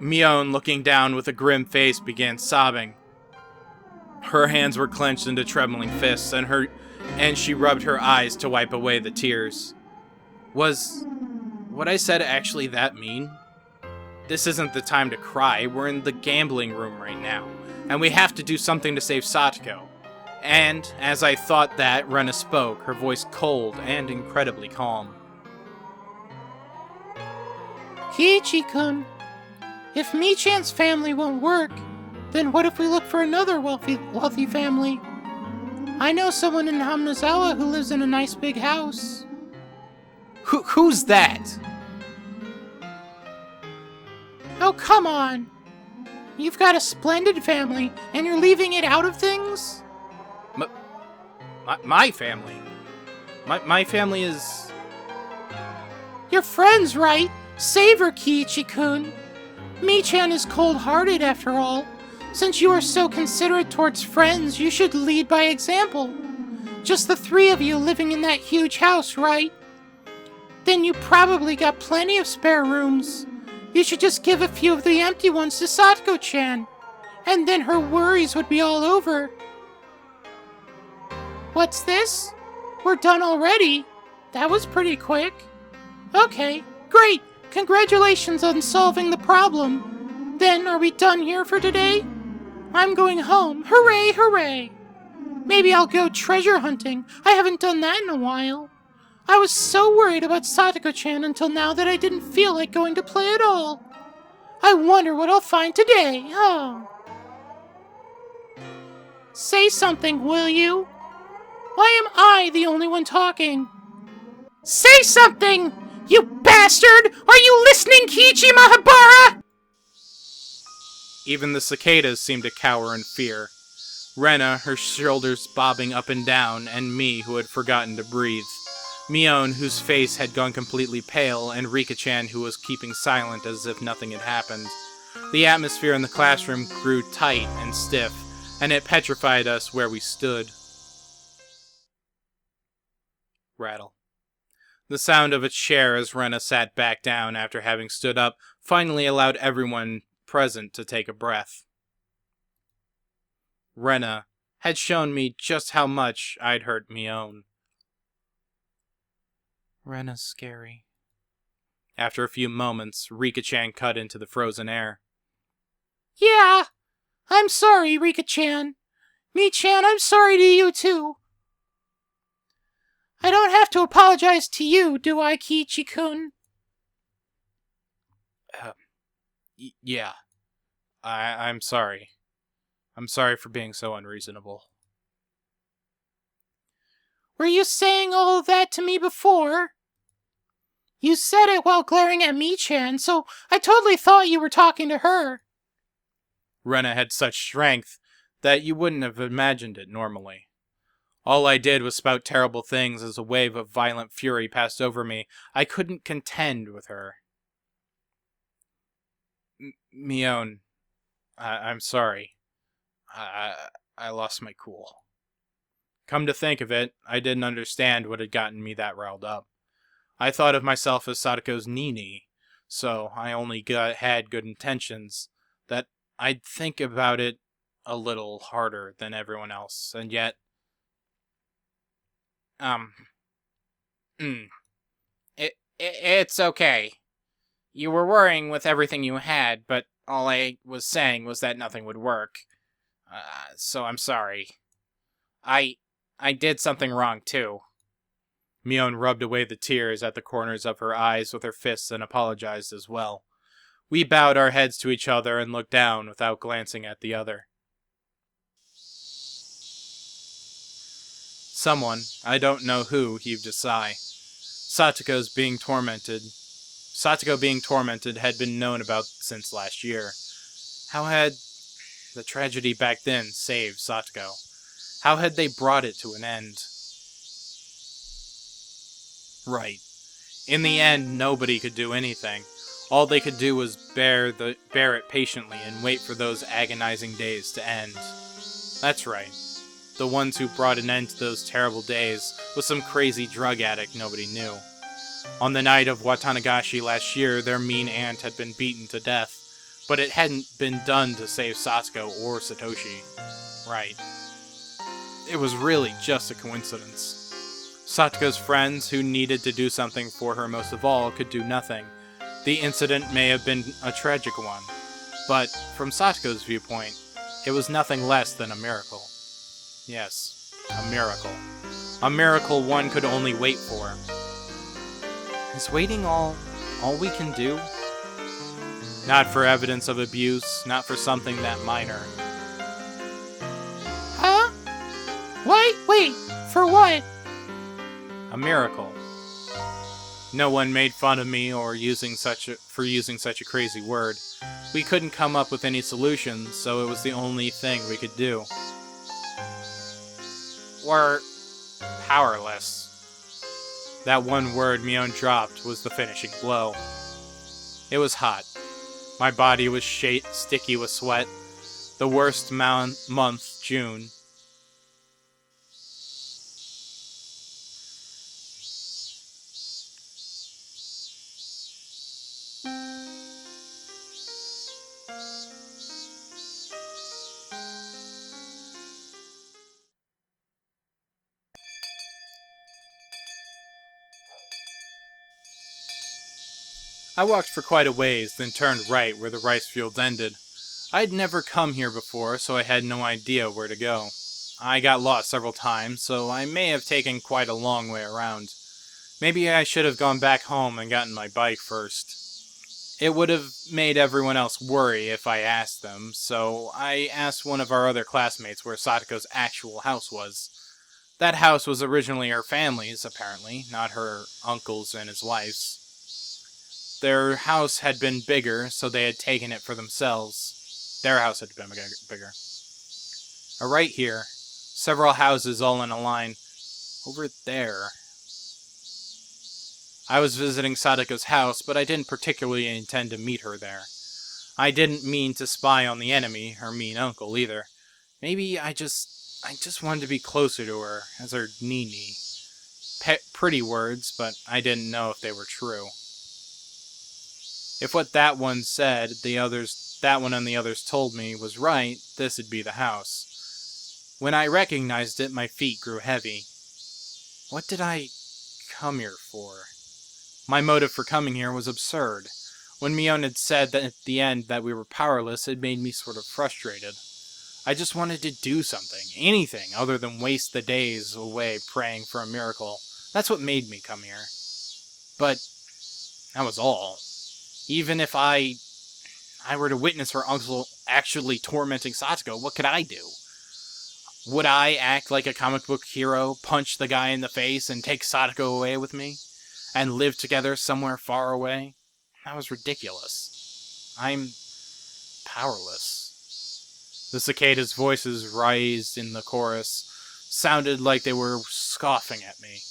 Mion, looking down with a grim face, began sobbing. Her hands were clenched into trembling fists, and she rubbed her eyes to wipe away the tears. Was what I said actually that mean? This isn't the time to cry. We're in the gambling room right now, and we have to do something to save Satoko. And, as I thought that, Rena spoke, her voice cold and incredibly calm. Kiichi-kun, if Michan's family won't work, then what if we look for another wealthy family? I know someone in Hamanazawa who lives in a nice big house. Who's that? Oh, come on. You've got a splendid family, and you're leaving it out of things? My family? My family is... Your friend's right. Save her, Kiichi-kun. Michan is cold-hearted, after all. Since you are so considerate towards friends, you should lead by example. Just the 3 of you living in that huge house, right? Then you probably got plenty of spare rooms. You should just give a few of the empty ones to Satoko-chan. And then her worries would be all over. What's this? We're done already? That was pretty quick. Okay, great. Congratulations on solving the problem. Then, are we done here for today? I'm going home. Hooray, hooray. Maybe I'll go treasure hunting. I haven't done that in a while. I was so worried about Satoko-chan until now that I didn't feel like going to play at all. I wonder what I'll find today. Oh. Say something, will you? Why am I the only one talking? Say something! You bastard! Are you listening, Kiichi Mahabara? Even the cicadas seemed to cower in fear. Rena, her shoulders bobbing up and down, and me, who had forgotten to breathe. Mion, whose face had gone completely pale, and Rika-chan, who was keeping silent as if nothing had happened. The atmosphere in the classroom grew tight and stiff, and it petrified us where we stood. Rattle. The sound of a chair as Rena sat back down after having stood up finally allowed everyone present to take a breath. Rena had shown me just how much I'd hurt Mion. Rena's scary. After a few moments, Rika-chan cut into the frozen air. Yeah, I'm sorry, Rika-chan. Mi-chan, I'm sorry to you too. I don't have to apologize to you, do I, Kiichi-kun? Yeah. I'm sorry. I'm sorry for being so unreasonable. Were you saying all of that to me before? You said it while glaring at Mi-chan, so I totally thought you were talking to her. Rena had such strength that you wouldn't have imagined it normally. All I did was spout terrible things as a wave of violent fury passed over me. I couldn't contend with her. Mion, I'm sorry. I lost my cool. Come to think of it, I didn't understand what had gotten me that riled up. I thought of myself as Satoko's Nini, so I only had good intentions, that I'd think about it a little harder than everyone else, and yet... It's okay. You were worrying with everything you had, but all I was saying was that nothing would work. So I'm sorry. I did something wrong, too. Mion rubbed away the tears at the corners of her eyes with her fists and apologized as well. We bowed our heads to each other and looked down without glancing at the other. Someone, I don't know who, heaved a sigh. Satoko being tormented had been known about since last year. How had the tragedy back then saved Satoko? How had they brought it to an end? Right. In the end, nobody could do anything. All they could do was bear it patiently and wait for those agonizing days to end. That's right. The ones who brought an end to those terrible days was some crazy drug addict nobody knew. On the night of Watanagashi last year, their mean aunt had been beaten to death, but it hadn't been done to save Satsuko or Satoshi. Right. It was really just a coincidence. Satsuko's friends, who needed to do something for her most of all, could do nothing. The incident may have been a tragic one, but from Satsuko's viewpoint, it was nothing less than a miracle. Yes, a miracle. A miracle one could only wait for. Is waiting all we can do? Not for evidence of abuse, not for something that minor. Huh? Wait, for what? A miracle. No one made fun of me or using such a crazy word. We couldn't come up with any solutions, so it was the only thing we could do. We're powerless. That one word Mion dropped was the finishing blow. It was hot. My body was sticky with sweat. The worst month, June. I walked for quite a ways, then turned right where the rice fields ended. I'd never come here before, so I had no idea where to go. I got lost several times, so I may have taken quite a long way around. Maybe I should have gone back home and gotten my bike first. It would have made everyone else worry if I asked them, so I asked one of our other classmates where Satoko's actual house was. That house was originally her family's, apparently, not her uncle's and his wife's. Their house had been bigger, so they had taken it for themselves. Their house had been bigger. Right here, several houses all in a line. Over there. I was visiting Satoko's house, but I didn't particularly intend to meet her there. I didn't mean to spy on the enemy, her mean uncle, either. Maybe I just wanted to be closer to her, as her Nini. Pretty words, but I didn't know if they were true. If what that one said, that one and the others told me was right, this would be the house. When I recognized it, my feet grew heavy. What did I come here for? My motive for coming here was absurd. When Mion had said that at the end that we were powerless, it made me sort of frustrated. I just wanted to do something, anything, other than waste the days away praying for a miracle. That's what made me come here. But that was all. Even if I were to witness her uncle actually tormenting Satoko, what could I do? Would I act like a comic book hero, punch the guy in the face, and take Satoko away with me? And live together somewhere far away? That was ridiculous. I'm powerless. The cicadas' voices raised in the chorus sounded like they were scoffing at me,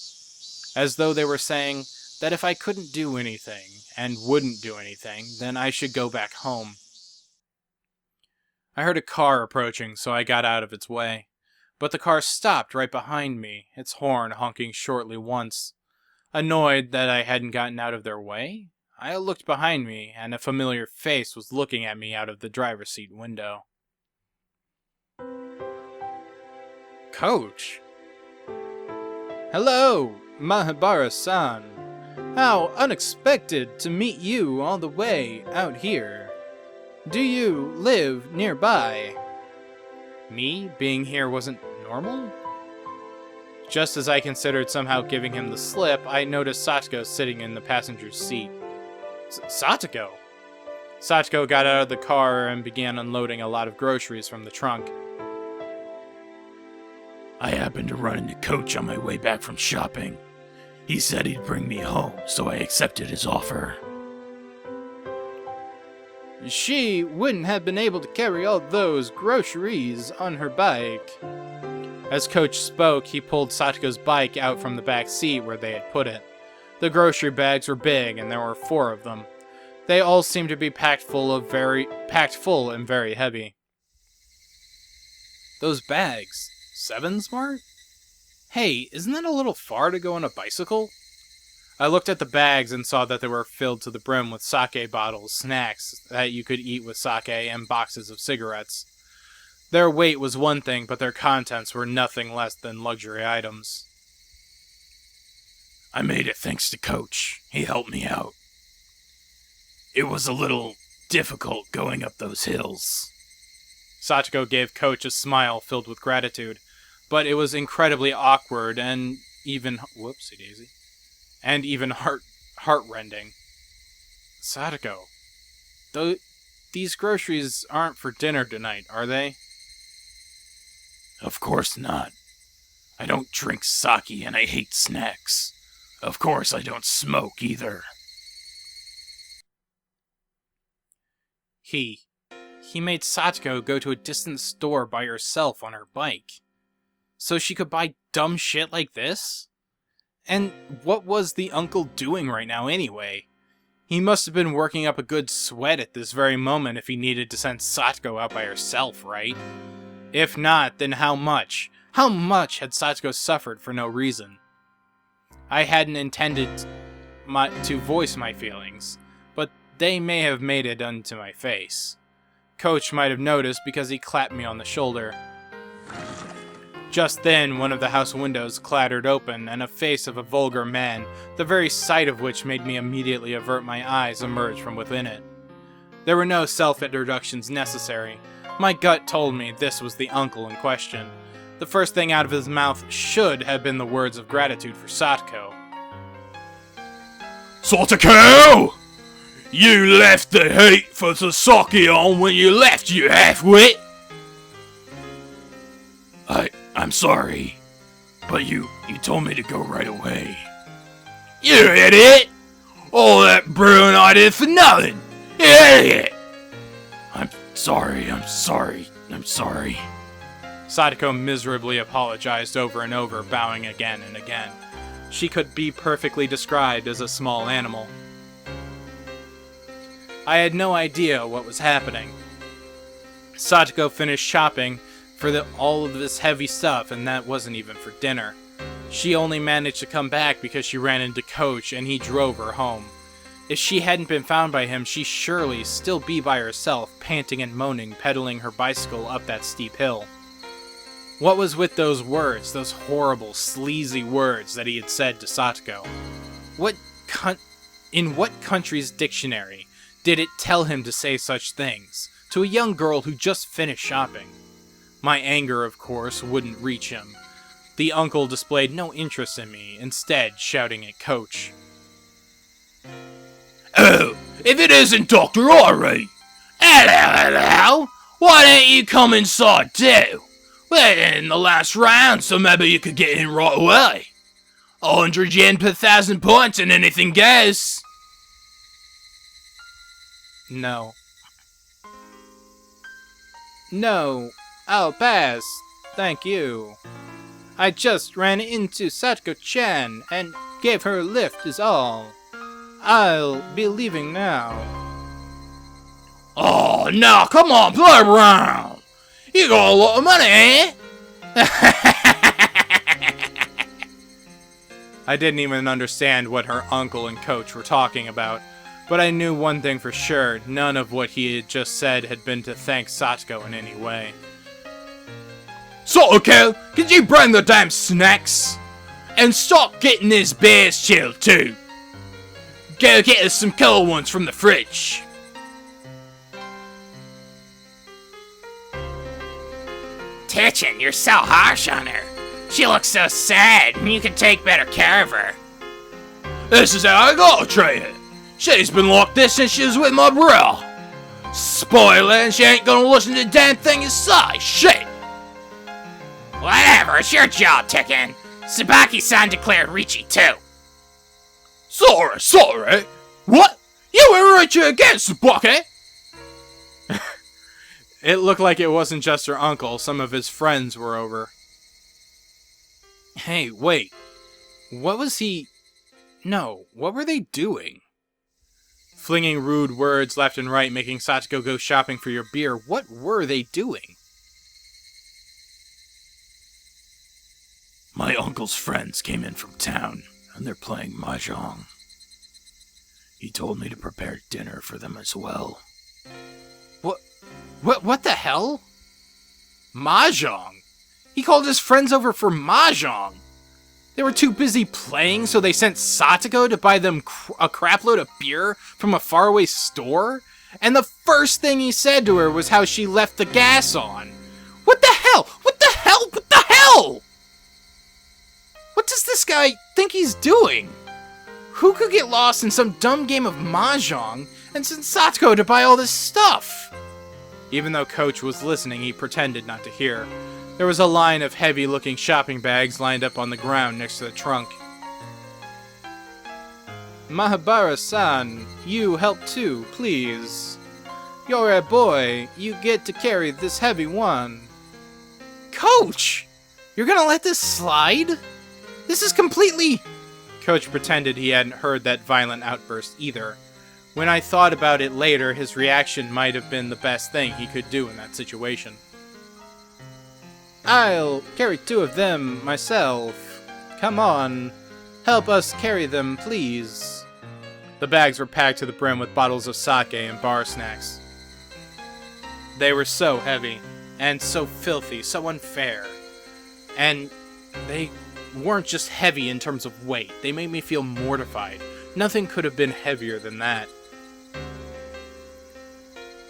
as though they were saying that if I couldn't do anything and wouldn't do anything, then I should go back home. I heard a car approaching, so I got out of its way. But the car stopped right behind me, its horn honking shortly once. Annoyed that I hadn't gotten out of their way, I looked behind me, and a familiar face was looking at me out of the driver's seat window. Coach! Hello, Mahabara-san. How unexpected to meet you all the way out here. Do you live nearby? Me being here wasn't normal? Just as I considered somehow giving him the slip, I noticed Satoko sitting in the passenger's seat. Satoko? Satoko got out of the car and began unloading a lot of groceries from the trunk. I happened to run into Coach on my way back from shopping. He said he'd bring me home, so I accepted his offer. She wouldn't have been able to carry all those groceries on her bike. As Coach spoke, he pulled Satoko's bike out from the back seat where they had put it. The grocery bags were big, and there were 4 of them. They all seemed to be packed full and very heavy. Those bags, 7 smart? Hey, isn't that a little far to go on a bicycle? I looked at the bags and saw that they were filled to the brim with sake bottles, snacks that you could eat with sake, and boxes of cigarettes. Their weight was one thing, but their contents were nothing less than luxury items. I made it thanks to Coach. He helped me out. It was a little difficult going up those hills. Satoko gave Coach a smile filled with gratitude, but it was incredibly awkward and even whoopsie-daisy, and even heart-rending. Satoko, these groceries aren't for dinner tonight, are they? Of course not. I don't drink sake and I hate snacks. Of course I don't smoke either. He made Satoko go to a distant store by herself on her bike. So she could buy dumb shit like this? And what was the uncle doing right now anyway? He must have been working up a good sweat at this very moment if he needed to send Satoko out by herself, right? If not, then how much? How much had Satoko suffered for no reason? I hadn't intended to voice my feelings, but they may have made it onto my face. Coach might have noticed because he clapped me on the shoulder. Just then, one of the house windows clattered open, and a face of a vulgar man, the very sight of which made me immediately avert my eyes, emerged from within it. There were no self-introductions necessary. My gut told me this was the uncle in question. The first thing out of his mouth should have been the words of gratitude for Satoko. Satoko! You left the heat for Sasaki on when you left, you half-wit! I'm sorry, but you told me to go right away. You idiot! All that brewing I did for nothing! You idiot! I'm sorry. Sadako miserably apologized over and over, bowing again and again. She could be perfectly described as a small animal. I had no idea what was happening. Satoko finished shopping for all of this heavy stuff, and that wasn't even for dinner. She only managed to come back because she ran into Coach, and he drove her home. If she hadn't been found by him, she'd surely still be by herself, panting and moaning, pedaling her bicycle up that steep hill. What was with those words, those horrible, sleazy words that he had said to Satoko? In what country's dictionary did it tell him to say such things, to a young girl who just finished shopping? My anger, of course, wouldn't reach him. The uncle displayed no interest in me, instead shouting at Coach. Oh, if it isn't Dr. Ari! Hello! Why don't you come inside too? We're in the last round, so maybe you could get in right away. 100 yen per 1,000 points and anything goes. No. No, I'll pass. Thank you. I just ran into Satoko-chan and gave her a lift is all. I'll be leaving now. Oh, no, come on, play around. You got a lot of money, eh? I didn't even understand what her uncle and Coach were talking about, but I knew one thing for sure, none of what he had just said had been to thank Satoko in any way. Satoko, could you bring the damn snacks? And stop getting this beer's chill too. Go get us some cold ones from the fridge. Tichin, you're so harsh on her. She looks so sad, and you could take better care of her. This is how I gotta treat her. She's been like this since she was with my bro. Spoiler, and she ain't gonna listen to the damn thing you say. Shit. Whatever, it's your job, Tickin. Tsubaki-san declared Richi too. Sorry. What? You were Richi again, Tsubaki? It looked like it wasn't just her uncle, some of his friends were over. Hey, wait. What was he... No, what were they doing? Flinging rude words left and right, making Satoko go shopping for your beer. What were they doing? My uncle's friends came in from town, and they're playing mahjong. He told me to prepare dinner for them as well. What the hell? Mahjong? He called his friends over for mahjong. They were too busy playing, so they sent Satoko to buy them a crapload of beer from a faraway store? And the first thing he said to her was how she left the gas on. What the hell? What the hell? What the hell? What does this guy think he's doing? Who could get lost in some dumb game of mahjong and send Satoko to buy all this stuff? Even though Coach was listening, he pretended not to hear. There was a line of heavy-looking shopping bags lined up on the ground next to the trunk. Mahabara-san, you help too, please. You're a boy. You get to carry this heavy one. Coach! You're gonna let this slide? This is completely... Coach pretended he hadn't heard that violent outburst either. When I thought about it later, his reaction might have been the best thing he could do in that situation. I'll carry 2 of them myself. Come on. Help us carry them, please. The bags were packed to the brim with bottles of sake and bar snacks. They were so heavy, and so filthy, so unfair. And they weren't just heavy in terms of weight. They made me feel mortified. Nothing could have been heavier than that.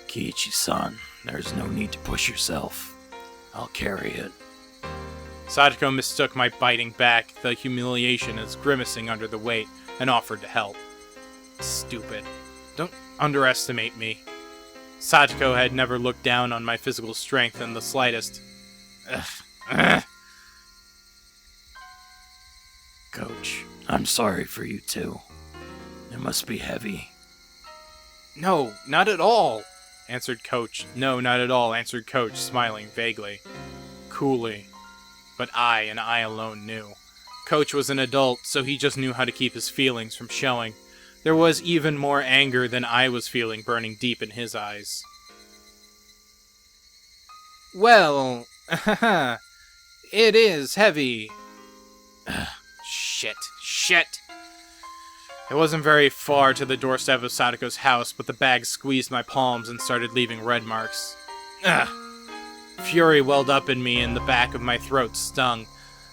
Kiichi-san, there's no need to push yourself. I'll carry it. Satoko mistook my biting back, the humiliation as grimacing under the weight, and offered to help. Stupid. Don't underestimate me. Satoko had never looked down on my physical strength in the slightest. Ugh. Coach, I'm sorry for you too. It must be heavy. No, not at all, answered Coach. No, not at all, answered Coach, smiling vaguely. Coolly. But I, and I alone, knew. Coach was an adult, so he just knew how to keep his feelings from showing. There was even more anger than I was feeling burning deep in his eyes. Well, it is heavy. Shit. It wasn't very far to the doorstep of Satoko's house, but the bag squeezed my palms and started leaving red marks. Ugh. Fury welled up in me and the back of my throat stung,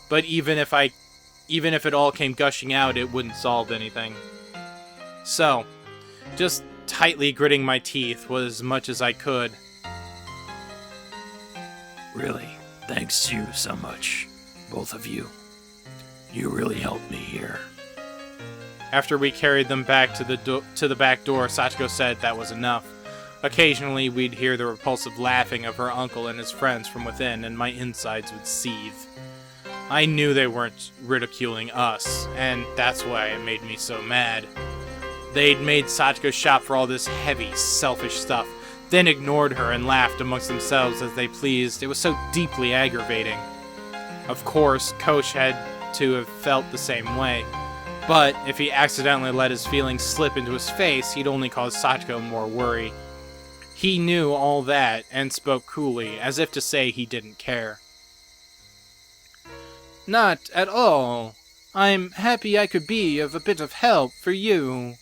but even if it all came gushing out, it wouldn't solve anything. So, just tightly gritting my teeth was as much as I could. Really, thanks to you so much, both of you. You really helped me here. After we carried them back to the back door, Satoko said that was enough. Occasionally, we'd hear the repulsive laughing of her uncle and his friends from within, and my insides would seethe. I knew they weren't ridiculing us, and that's why it made me so mad. They'd made Satoko shop for all this heavy, selfish stuff, then ignored her and laughed amongst themselves as they pleased. It was so deeply aggravating. Of course, Coach had to have felt the same way. But if he accidentally let his feelings slip into his face, he'd only cause Satoko more worry. He knew all that and spoke coolly, as if to say he didn't care. Not at all. I'm happy I could be of a bit of help for you.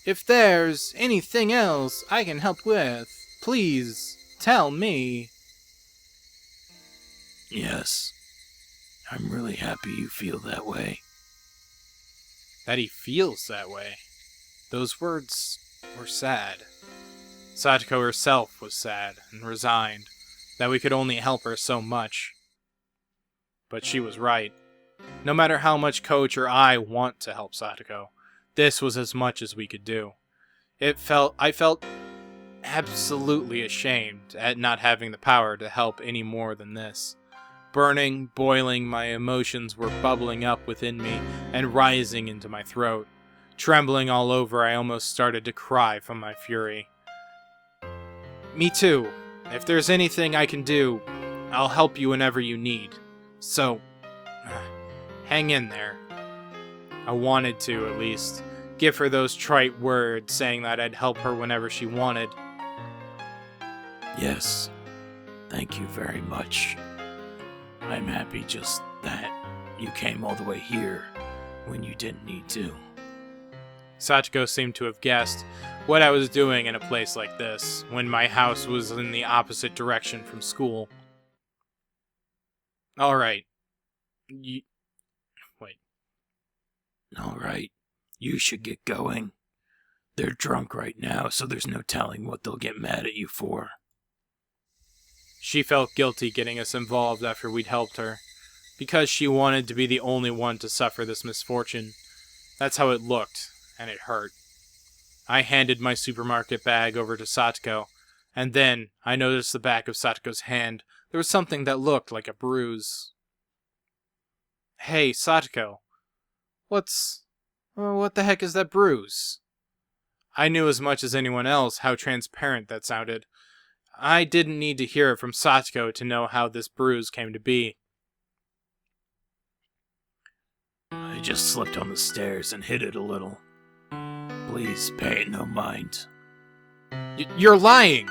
If there's anything else I can help with, please tell me. Yes. I'm really happy you feel that way. That he feels that way. Those words were sad. Satoko herself was sad and resigned that we could only help her so much. But she was right. No matter how much Coach or I want to help Satoko, this was as much as we could do. I felt absolutely ashamed at not having the power to help any more than this. Burning, boiling, my emotions were bubbling up within me and rising into my throat. Trembling all over, I almost started to cry from my fury. Me too. If there's anything I can do, I'll help you whenever you need. So, hang in there. I wanted to, at least, give her those trite words saying that I'd help her whenever she wanted. Yes. Thank you very much. I'm happy just that you came all the way here when you didn't need to. Satoko seemed to have guessed what I was doing in a place like this, when my house was in the opposite direction from school. Alright. Wait. Alright. You should get going. They're drunk right now, so there's no telling what they'll get mad at you for. She felt guilty getting us involved after we'd helped her, because she wanted to be the only one to suffer this misfortune. That's how it looked, and it hurt. I handed my supermarket bag over to Satoko, and then I noticed the back of Satoko's hand. There was something that looked like a bruise. Hey, Satoko. What the heck is that bruise? I knew as much as anyone else how transparent that sounded. I didn't need to hear it from Satoko to know how this bruise came to be. I just slipped on the stairs and hit it a little. Please pay it no mind. You're lying!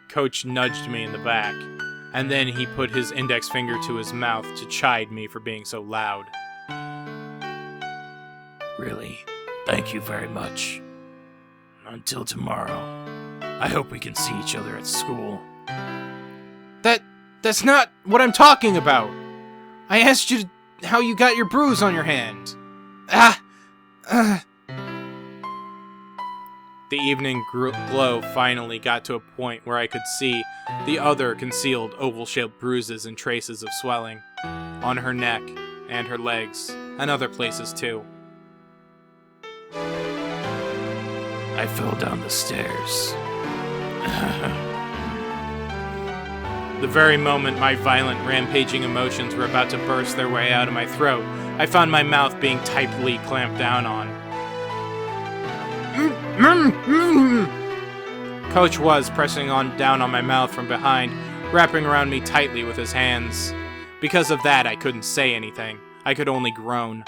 Coach nudged me in the back, and then he put his index finger to his mouth to chide me for being so loud. Really, thank you very much. Until tomorrow. I hope we can see each other at school. That's not what I'm talking about! I asked you how you got your bruise on your hand. The evening glow finally got to a point where I could see the other concealed oval-shaped bruises and traces of swelling on her neck and her legs, and other places too. I fell down the stairs. The very moment my violent, rampaging emotions were about to burst their way out of my throat, I found my mouth being tightly clamped down on. Coach was pressing down on my mouth from behind, wrapping around me tightly with his hands. Because of that, I couldn't say anything. I could only groan,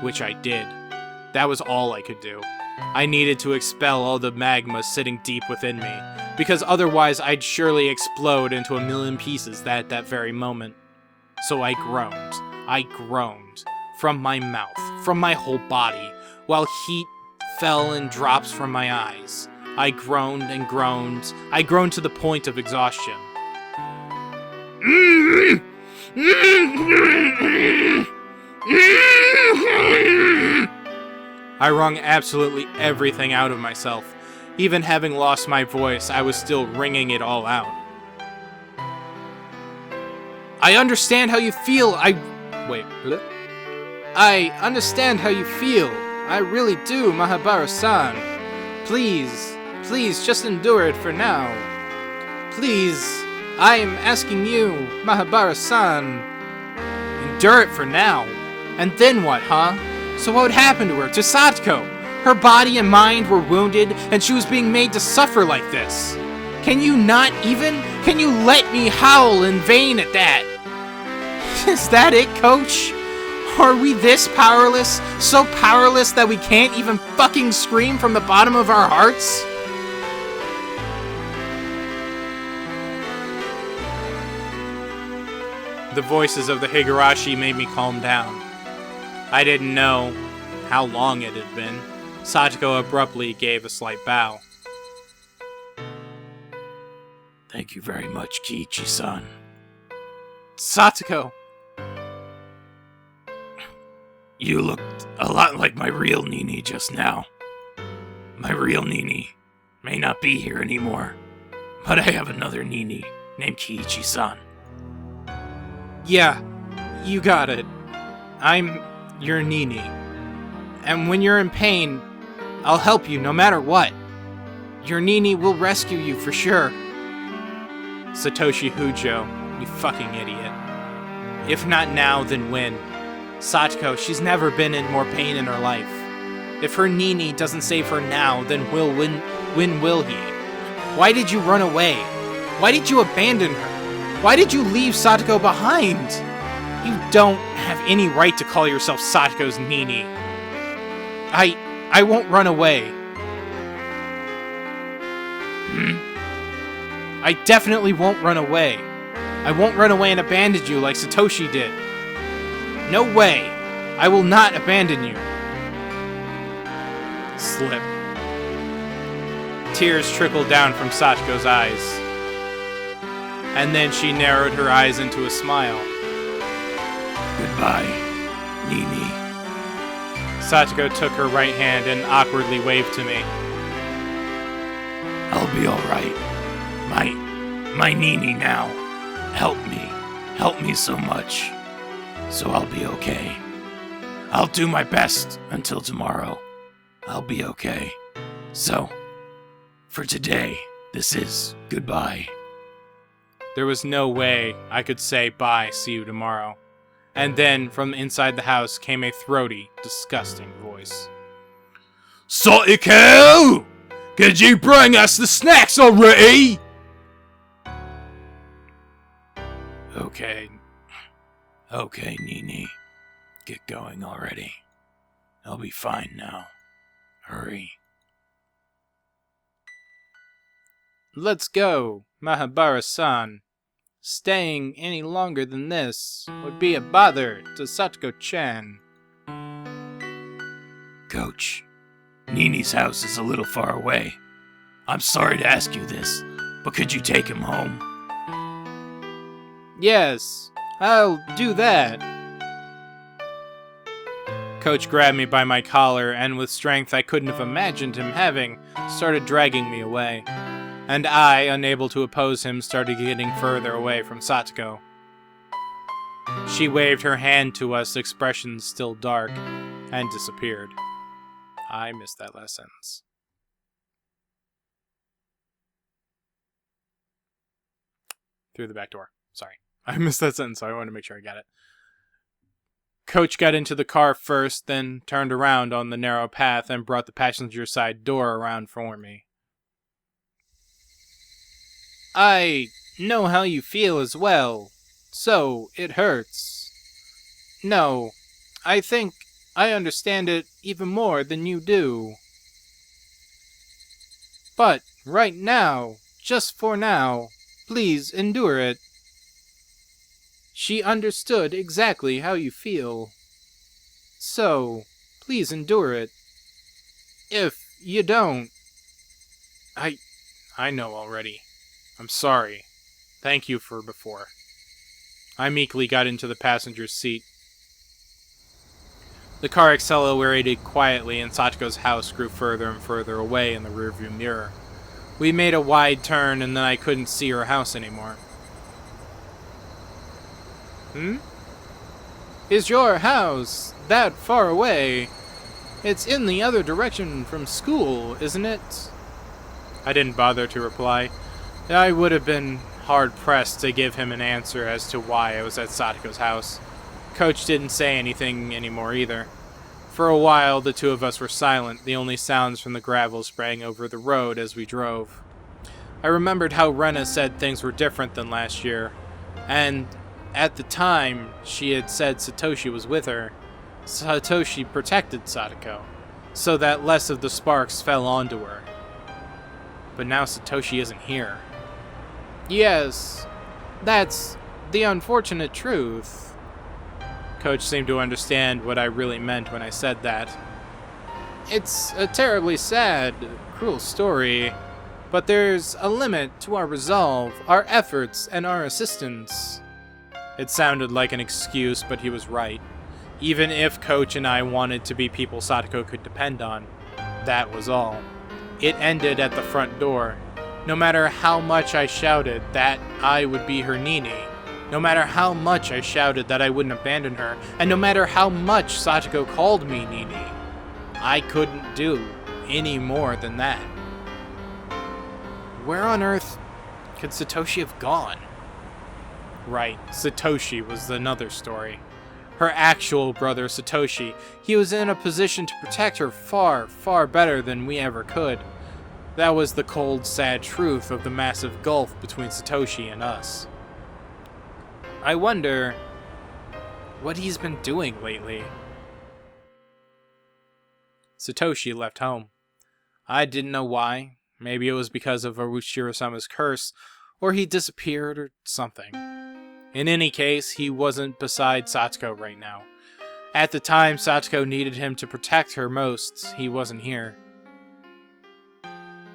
which I did. That was all I could do. I needed to expel all the magma sitting deep within me, because otherwise I'd surely explode into a million pieces at that very moment. So I groaned, from my mouth, from my whole body, while heat fell in drops from my eyes. I groaned and groaned. I groaned to the point of exhaustion. I wrung absolutely everything out of myself. Even having lost my voice, I was still wringing it all out. I understand how you feel. I understand how you feel. I really do, Mahabara-san. Please, just endure it for now. Please, I am asking you, Mahabara-san. Endure it for now? And then what, huh? So what would happen to her, to Satoko? Her body and mind were wounded, and she was being made to suffer like this. Can you let me howl in vain at that? Is that it, Coach? Are we this powerless? So powerless that we can't even fucking scream from the bottom of our hearts? The voices of the Higurashi made me calm down. I didn't know how long it had been. Satoko abruptly gave a slight bow. Thank you very much, Kiichi-san. Satoko! You looked a lot like my real Nini just now. My real Nini may not be here anymore, but I have another Nini named Kiichi-san. Yeah, you got it. I'm your Nini. And when you're in pain, I'll help you no matter what. Your Nini will rescue you for sure. Satoshi Hujo, you fucking idiot. If not now, then when? Satoko, she's never been in more pain in her life. If her Nini doesn't save her now, then when will he? Why did you run away? Why did you abandon her? Why did you leave Satoko behind? You don't have any right to call yourself Satoko's Nini. I won't run away. I definitely won't run away. I won't run away and abandon you like Satoshi did. No way. I will not abandon you. Slip. Tears trickled down from Satoko's eyes. And then she narrowed her eyes into a smile. Goodbye, Nini. Satoko took her right hand and awkwardly waved to me. I'll be alright. My Nini now. Help me so much. So I'll be okay. I'll do my best until tomorrow. I'll be okay. So, for today, this is goodbye. There was no way I could say bye, see you tomorrow. And then, from inside the house, came a throaty, disgusting voice. Satoko! Could you bring us the snacks already? Okay, Nini. Get going already. I'll be fine now. Hurry. Let's go, Mahabara-san. Staying any longer than this would be a bother to Satoko-chan. Coach, Nini's house is a little far away. I'm sorry to ask you this, but could you take him home? Yes, I'll do that. Coach grabbed me by my collar, and with strength I couldn't have imagined him having, started dragging me away. And I, unable to oppose him, started getting further away from Satoko. She waved her hand to us, expressions still dark, and disappeared. I missed that last sentence. through the back door. Sorry. I missed that sentence, so I wanted to make sure I got it. Coach got into the car first, then turned around on the narrow path and brought the passenger side door around for me. I know how you feel as well, so it hurts. No, I think I understand it even more than you do. But right now, just for now, please endure it. She understood exactly how you feel. So, please endure it. If you don't... I know already. I'm sorry. Thank you for before. I meekly got into the passenger's seat. The car accelerated quietly and Sachiko's house grew further and further away in the rearview mirror. We made a wide turn and then I couldn't see her house anymore. Is your house that far away? It's in the other direction from school, isn't it? I didn't bother to reply. I would have been hard-pressed to give him an answer as to why I was at Sachiko's house. Coach didn't say anything anymore either. For a while, the two of us were silent, the only sounds from the gravel spraying over the road as we drove. I remembered how Rena said things were different than last year, and at the time, she had said Satoshi was with her. Satoshi protected Satoko, so that less of the sparks fell onto her. But now Satoshi isn't here. Yes, that's the unfortunate truth. Coach seemed to understand what I really meant when I said that. It's a terribly sad, cruel story, but there's a limit to our resolve, our efforts, and our assistance. It sounded like an excuse, but he was right. Even if Coach and I wanted to be people Satoko could depend on, that was all. It ended at the front door. No matter how much I shouted that I would be her Nini, no matter how much I shouted that I wouldn't abandon her, and no matter how much Satoko called me Nini, I couldn't do any more than that. Where on earth could Satoshi have gone? Right, Satoshi was another story. Her actual brother, Satoshi, he was in a position to protect her far, far better than we ever could. That was the cold, sad truth of the massive gulf between Satoshi and us. I wonder what he's been doing lately. Satoshi left home. I didn't know why. Maybe it was because of Ushiro-sama's curse, or he disappeared or something. In any case, he wasn't beside Satoko right now. At the time Satoko needed him to protect her most, he wasn't here.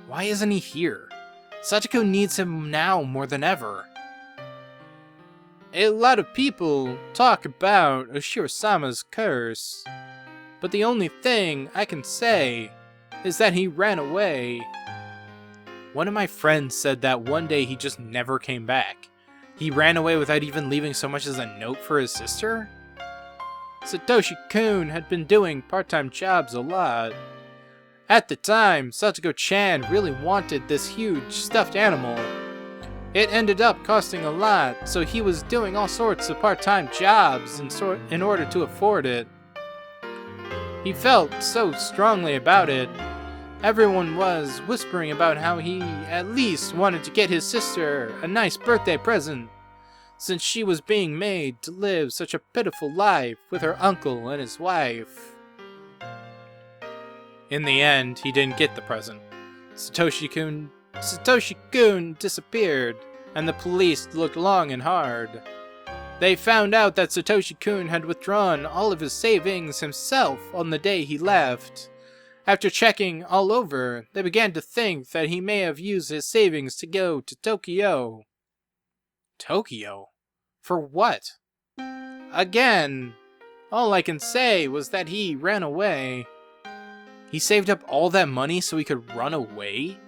Why isn't he here? Satoko needs him now more than ever. A lot of people talk about Ushiro-sama's curse, but the only thing I can say is that he ran away. One of my friends said that one day he just never came back. He ran away without even leaving so much as a note for his sister? Satoshi-kun had been doing part-time jobs a lot. At the time, Satoko-chan really wanted this huge stuffed animal. It ended up costing a lot, so he was doing all sorts of part-time jobs in order to afford it. He felt so strongly about it. Everyone was whispering about how he at least wanted to get his sister a nice birthday present, since she was being made to live such a pitiful life with her uncle and his wife. In the end, he didn't get the present. Satoshi-kun disappeared, and the police looked long and hard. They found out that Satoshi-kun had withdrawn all of his savings himself on the day he left. After checking all over, they began to think that he may have used his savings to go to Tokyo. Tokyo? For what? Again, all I can say was that he ran away. He saved up all that money so he could run away?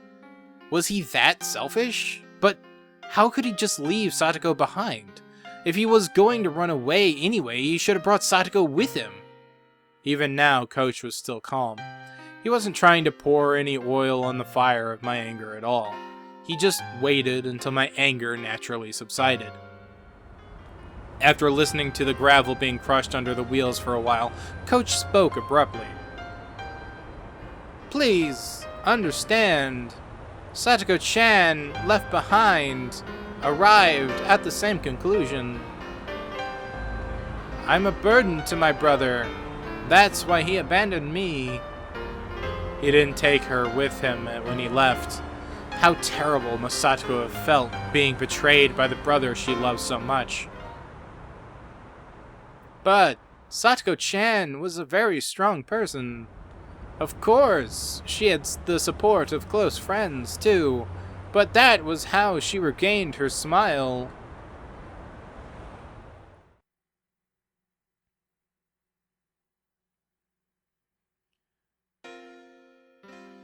Was he that selfish? But how could he just leave Satoko behind? If he was going to run away anyway, he should have brought Satoko with him. Even now, Coach was still calm. He wasn't trying to pour any oil on the fire of my anger at all. He just waited until my anger naturally subsided. After listening to the gravel being crushed under the wheels for a while, Coach spoke abruptly. Please, understand. Satoko-chan, left behind, arrived at the same conclusion. I'm a burden to my brother. That's why he abandoned me. He didn't take her with him when he left. How terrible must Satoko have felt being betrayed by the brother she loved so much. But Satoko-chan was a very strong person. Of course, she had the support of close friends, too, but that was how she regained her smile.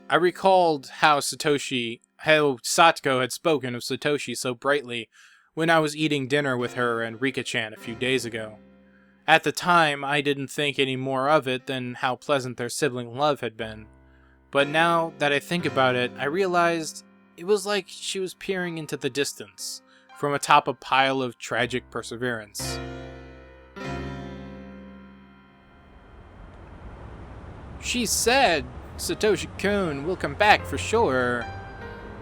I recalled how Satoko had spoken of Satoshi so brightly when I was eating dinner with her and Rika-chan a few days ago. At the time, I didn't think any more of it than how pleasant their sibling love had been. But now that I think about it, I realized it was like she was peering into the distance from atop a pile of tragic perseverance. She said Satoshi-kun will come back for sure,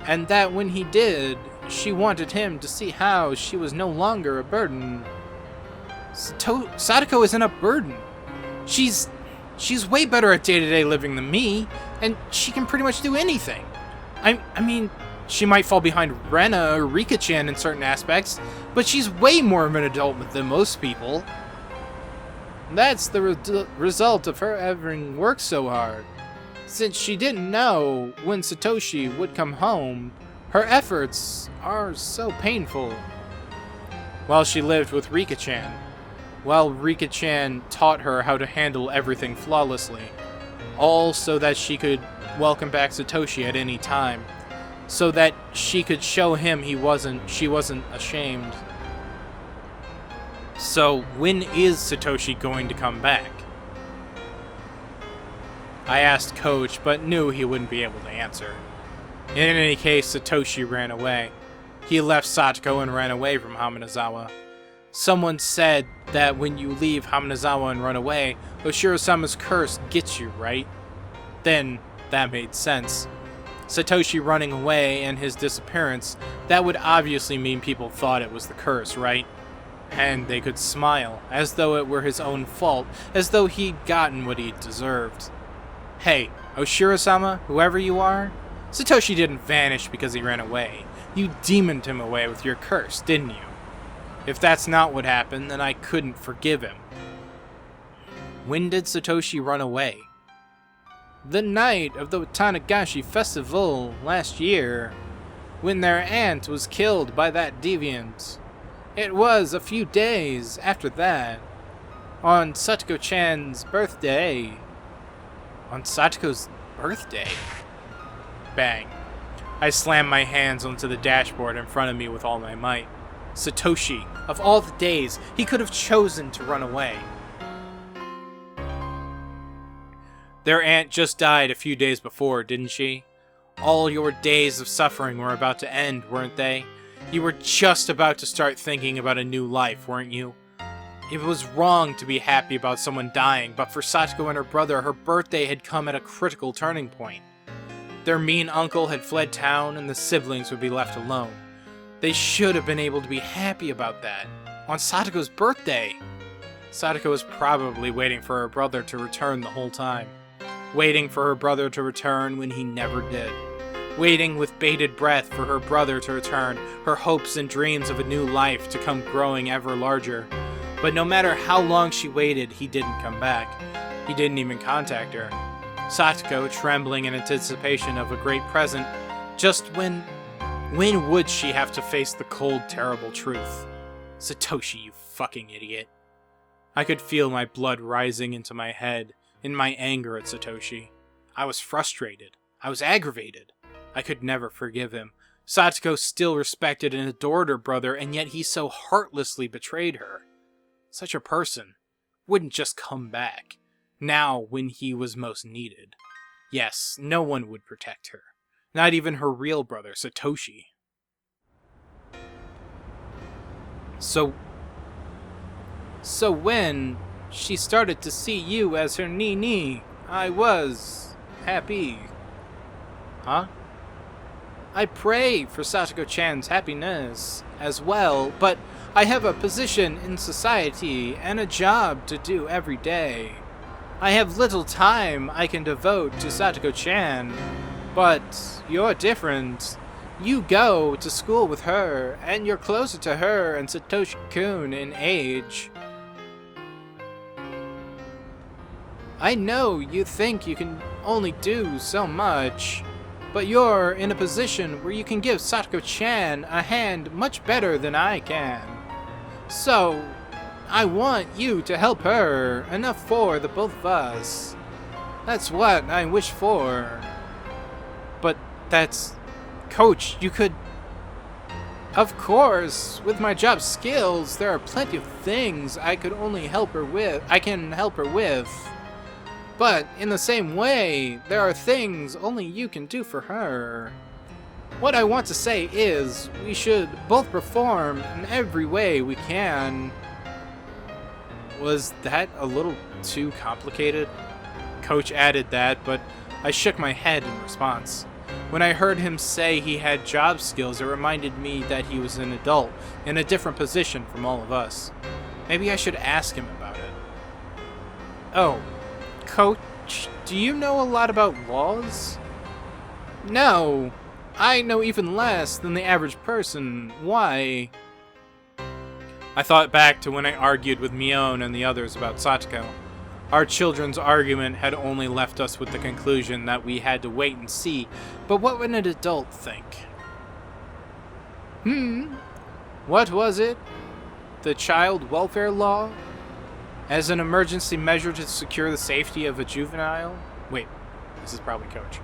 and that when he did, she wanted him to see how she was no longer a burden. Sadako isn't a burden. She's way better at day-to-day living than me, and she can pretty much do anything. I mean, she might fall behind Rena or Rika-chan in certain aspects, but she's way more of an adult than most people. That's the result of her having worked so hard. Since she didn't know when Satoshi would come home, her efforts are so painful. While she lived with Rika-chan, while Rika-chan taught her how to handle everything flawlessly, all so that she could welcome back Satoshi at any time, so that she could show him she wasn't ashamed. So, when is Satoshi going to come back? I asked Coach, but knew he wouldn't be able to answer. In any case, Satoshi ran away. He left Satoko and ran away from Haminazawa. Someone said that when you leave Haminazawa and run away, Oshiro-sama's curse gets you, right? Then, that made sense. Satoshi running away and his disappearance, that would obviously mean people thought it was the curse, right? And they could smile, as though it were his own fault, as though he'd gotten what he deserved. Hey, Oshiro-sama, whoever you are, Satoshi didn't vanish because he ran away. You demoned him away with your curse, didn't you? If that's not what happened, then I couldn't forgive him. When did Satoshi run away? The night of the Tanagashi festival last year, when their aunt was killed by that deviant. It was a few days after that, on Satoko-chan's birthday. On Satoko's birthday? Bang. I slammed my hands onto the dashboard in front of me with all my might. Satoshi, of all the days, he could have chosen to run away. Their aunt just died a few days before, didn't she? All your days of suffering were about to end, weren't they? You were just about to start thinking about a new life, weren't you? It was wrong to be happy about someone dying, but for Satoko and her brother, her birthday had come at a critical turning point. Their mean uncle had fled town, and the siblings would be left alone. They should have been able to be happy about that. On Satoko's birthday! Satoko was probably waiting for her brother to return the whole time. Waiting for her brother to return when he never did. Waiting with bated breath for her brother to return, her hopes and dreams of a new life to come growing ever larger. But no matter how long she waited, he didn't come back. He didn't even contact her. Satoko, trembling in anticipation of a great present, just when would she have to face the cold, terrible truth? Satoshi, you fucking idiot. I could feel my blood rising into my head in my anger at Satoshi. I was frustrated. I was aggravated. I could never forgive him. Satoko still respected and adored her brother, and yet he so heartlessly betrayed her. Such a person wouldn't just come back, now when he was most needed. Yes, no one would protect her. Not even her real brother, Satoshi. So when she started to see you as her Nini, I was happy. Huh? I pray for Satoko-chan's happiness as well, but I have a position in society and a job to do every day. I have little time I can devote to Satoko-chan, but you're different. You go to school with her, and you're closer to her and Satoshi-kun in age. I know you think you can only do so much, but you're in a position where you can give Satoko-chan a hand much better than I can. So, I want you to help her, enough for the both of us. That's what I wish for. But that's... Coach, you could... Of course, with my job skills, there are plenty of things I can help her with. But in the same way, there are things only you can do for her. What I want to say is, we should both perform in every way we can. Was that a little too complicated? Coach added that, but I shook my head in response. When I heard him say he had job skills, it reminded me that he was an adult, in a different position from all of us. Maybe I should ask him about it. Oh, Coach, do you know a lot about laws? No, I know even less than the average person. Why? I thought back to when I argued with Mion and the others about Satoko. Our children's argument had only left us with the conclusion that we had to wait and see, but what would an adult think? What was it? The child welfare law? As an emergency measure to secure the safety of a juvenile? Wait, this is probably Coach.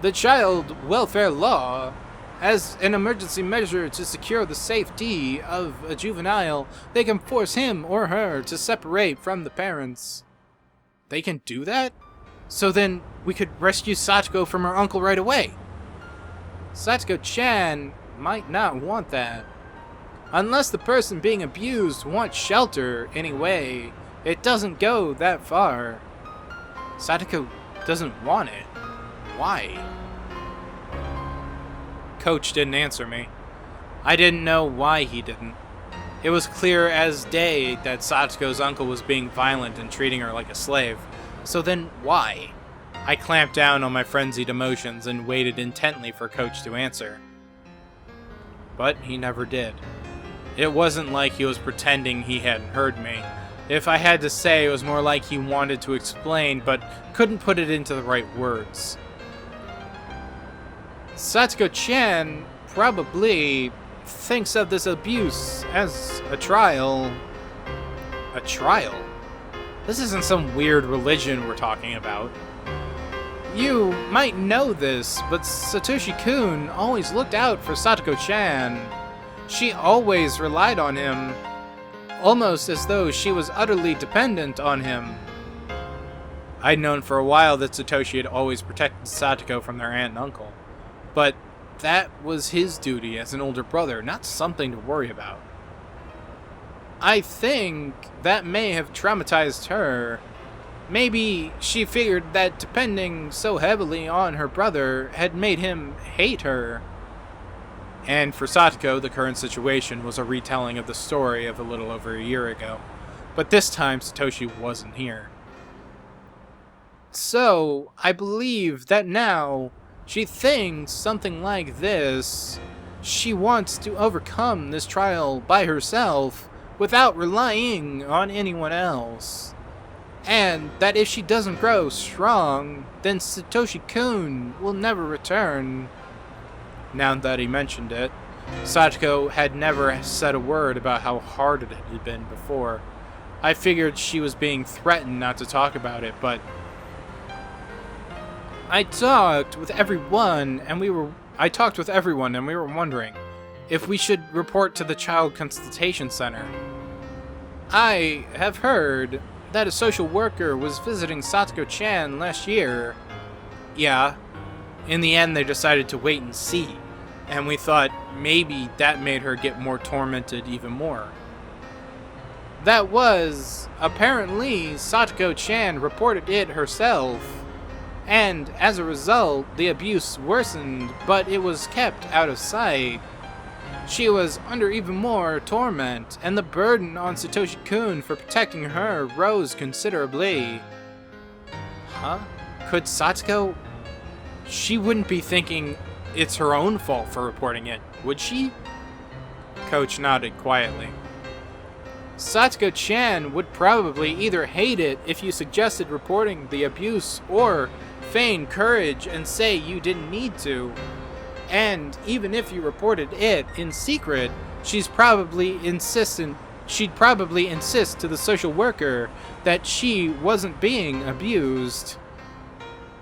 The child welfare law, as an emergency measure to secure the safety of a juvenile, they can force him or her to separate from the parents. They can do that? So then we could rescue Satoko from her uncle right away. Satoko-chan might not want that. Unless the person being abused wants shelter anyway, it doesn't go that far. Satoko doesn't want it. Why? Coach didn't answer me. I didn't know why he didn't. It was clear as day that Satoko's uncle was being violent and treating her like a slave. So then why? I clamped down on my frenzied emotions and waited intently for Coach to answer. But he never did. It wasn't like he was pretending he hadn't heard me. If I had to say, it was more like he wanted to explain, but couldn't put it into the right words. Satoko-chan probably thinks of this abuse as a trial. A trial? This isn't some weird religion we're talking about. You might know this, but Satoshi-kun always looked out for Satoko-chan. She always relied on him, almost as though she was utterly dependent on him. I'd known for a while that Satoshi had always protected Satoko from their aunt and uncle, but that was his duty as an older brother, not something to worry about. I think that may have traumatized her. Maybe she figured that depending so heavily on her brother had made him hate her. And for Satoko, the current situation was a retelling of the story of a little over a year ago. But this time, Satoshi wasn't here. So, I believe that now, she thinks something like this. She wants to overcome this trial by herself, without relying on anyone else. And that if she doesn't grow strong, then Satoshi-kun will never return. Now that he mentioned it, Satoko had never said a word about how hard it had been before. I figured she was being threatened not to talk about it, but I talked with everyone and we were wondering if we should report to the Child Consultation Center. I have heard that a social worker was visiting Satoko-chan last year. Yeah, in the end, they decided to wait and see, and we thought maybe that made her get more tormented even more. That was, apparently, Satoko-chan reported it herself, and as a result, the abuse worsened, but it was kept out of sight. She was under even more torment, and the burden on Satoshi-kun for protecting her rose considerably. Huh? Could Satoko... She wouldn't be thinking it's her own fault for reporting it, would she? Coach nodded quietly. Satoko-chan would probably either hate it if you suggested reporting the abuse or feign courage and say you didn't need to. And even if you reported it in secret, she'd probably insist to the social worker that she wasn't being abused.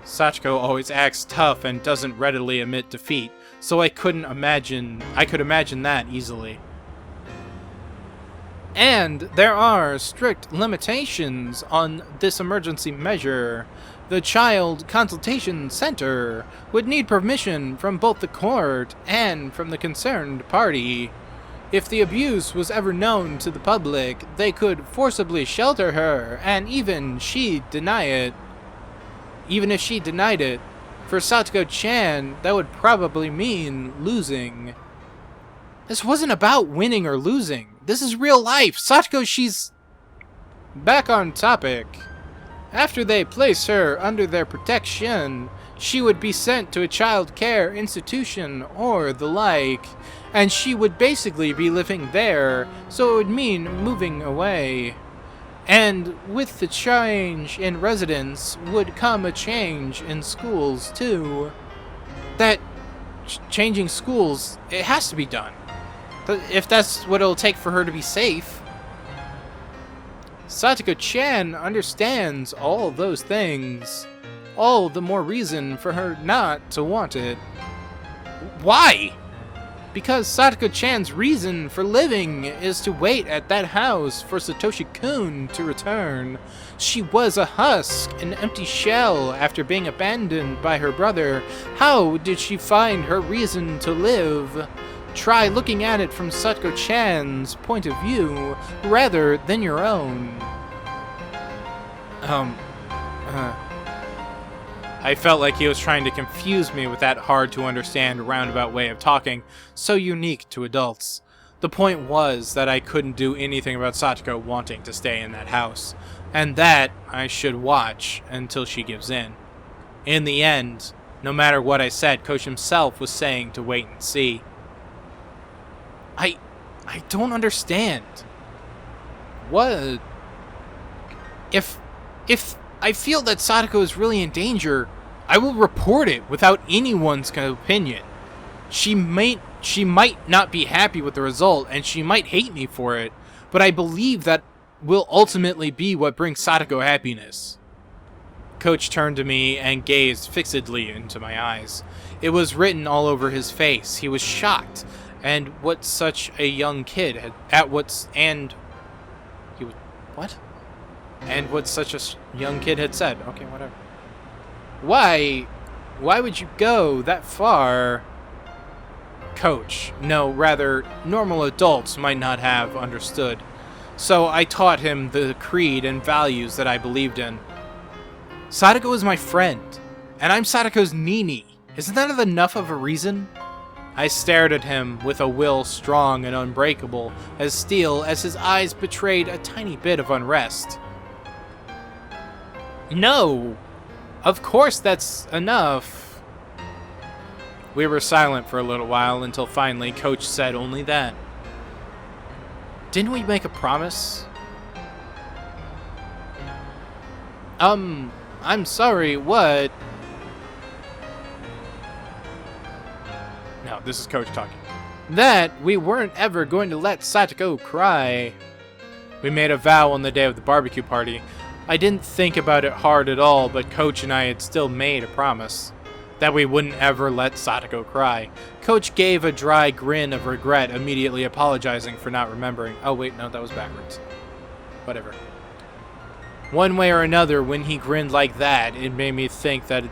Sachiko always acts tough and doesn't readily admit defeat, so I could imagine that easily. And there are strict limitations on this emergency measure. The Child Consultation Center would need permission from both the court and from the concerned party. If the abuse was ever known to the public, they could forcibly shelter her, and even if she denied it, for Satoko-chan, that would probably mean losing. This wasn't about winning or losing. This is real life. Satoko, she's... Back on topic. After they place her under their protection, she would be sent to a child care institution or the like, and she would basically be living there, so it would mean moving away. And with the change in residence would come a change in schools too. That changing schools, it has to be done. If that's what it'll take for her to be safe. Satoko-chan understands all those things. All the more reason for her not to want it. Why? Because Satoko-chan's reason for living is to wait at that house for Satoshi-kun to return. She was a husk, an empty shell after being abandoned by her brother. How did she find her reason to live? Try looking at it from Satoko-chan's point of view, rather than your own. I felt like he was trying to confuse me with that hard-to-understand roundabout way of talking, so unique to adults. The point was that I couldn't do anything about Satoko wanting to stay in that house, and that I should watch until she gives in. In the end, no matter what I said, Coach himself was saying to wait and see. I don't understand. What? If I feel that Satoko is really in danger, I will report it without anyone's opinion. She might not be happy with the result, and she might hate me for it, but I believe that will ultimately be what brings Satoko happiness. Coach turned to me and gazed fixedly into my eyes. It was written all over his face. He was shocked. And what such a young kid had what such a young kid had said. Okay, whatever. Why would you go that far? Coach, no, rather, normal adults might not have understood. So I taught him the creed and values that I believed in. Satoko is my friend, and I'm Satoko's Nini. Isn't that enough of a reason? I stared at him with a will strong and unbreakable as steel as his eyes betrayed a tiny bit of unrest. No! Of course that's enough. We were silent for a little while until finally Coach said only that. Didn't we make a promise? I'm sorry, what? No, this is Coach talking. That we weren't ever going to let Satoko cry. We made a vow on the day of the barbecue party. I didn't think about it hard at all, but Coach and I had still made a promise. That we wouldn't ever let Satoko cry. Coach gave a dry grin of regret, immediately apologizing for not remembering. Oh wait, no, that was backwards. Whatever. One way or another, when he grinned like that, it made me think that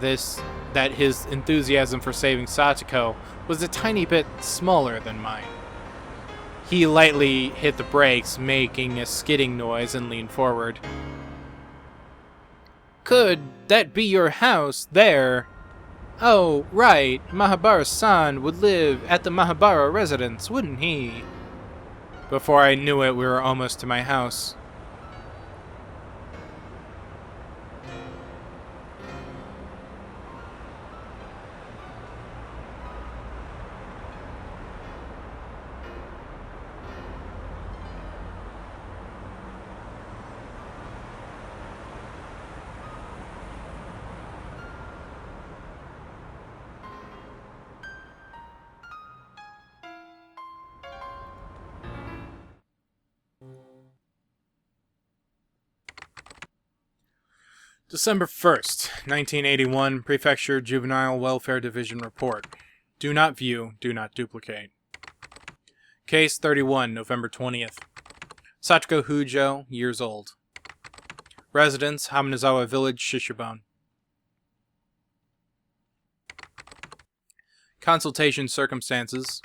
that his enthusiasm for saving Satoko was a tiny bit smaller than mine. He lightly hit the brakes, making a skidding noise, and leaned forward. Could that be your house there? Oh, right. Mahabara-san would live at the Mahabara residence, wouldn't he? Before I knew it, we were almost to my house. December 1st, 1981, Prefecture Juvenile Welfare Division Report. Do not view, do not duplicate. Case 31, November 20th. Satoko Hujo, years old. Residence, Haminazawa Village, Shishibone. Consultation circumstances.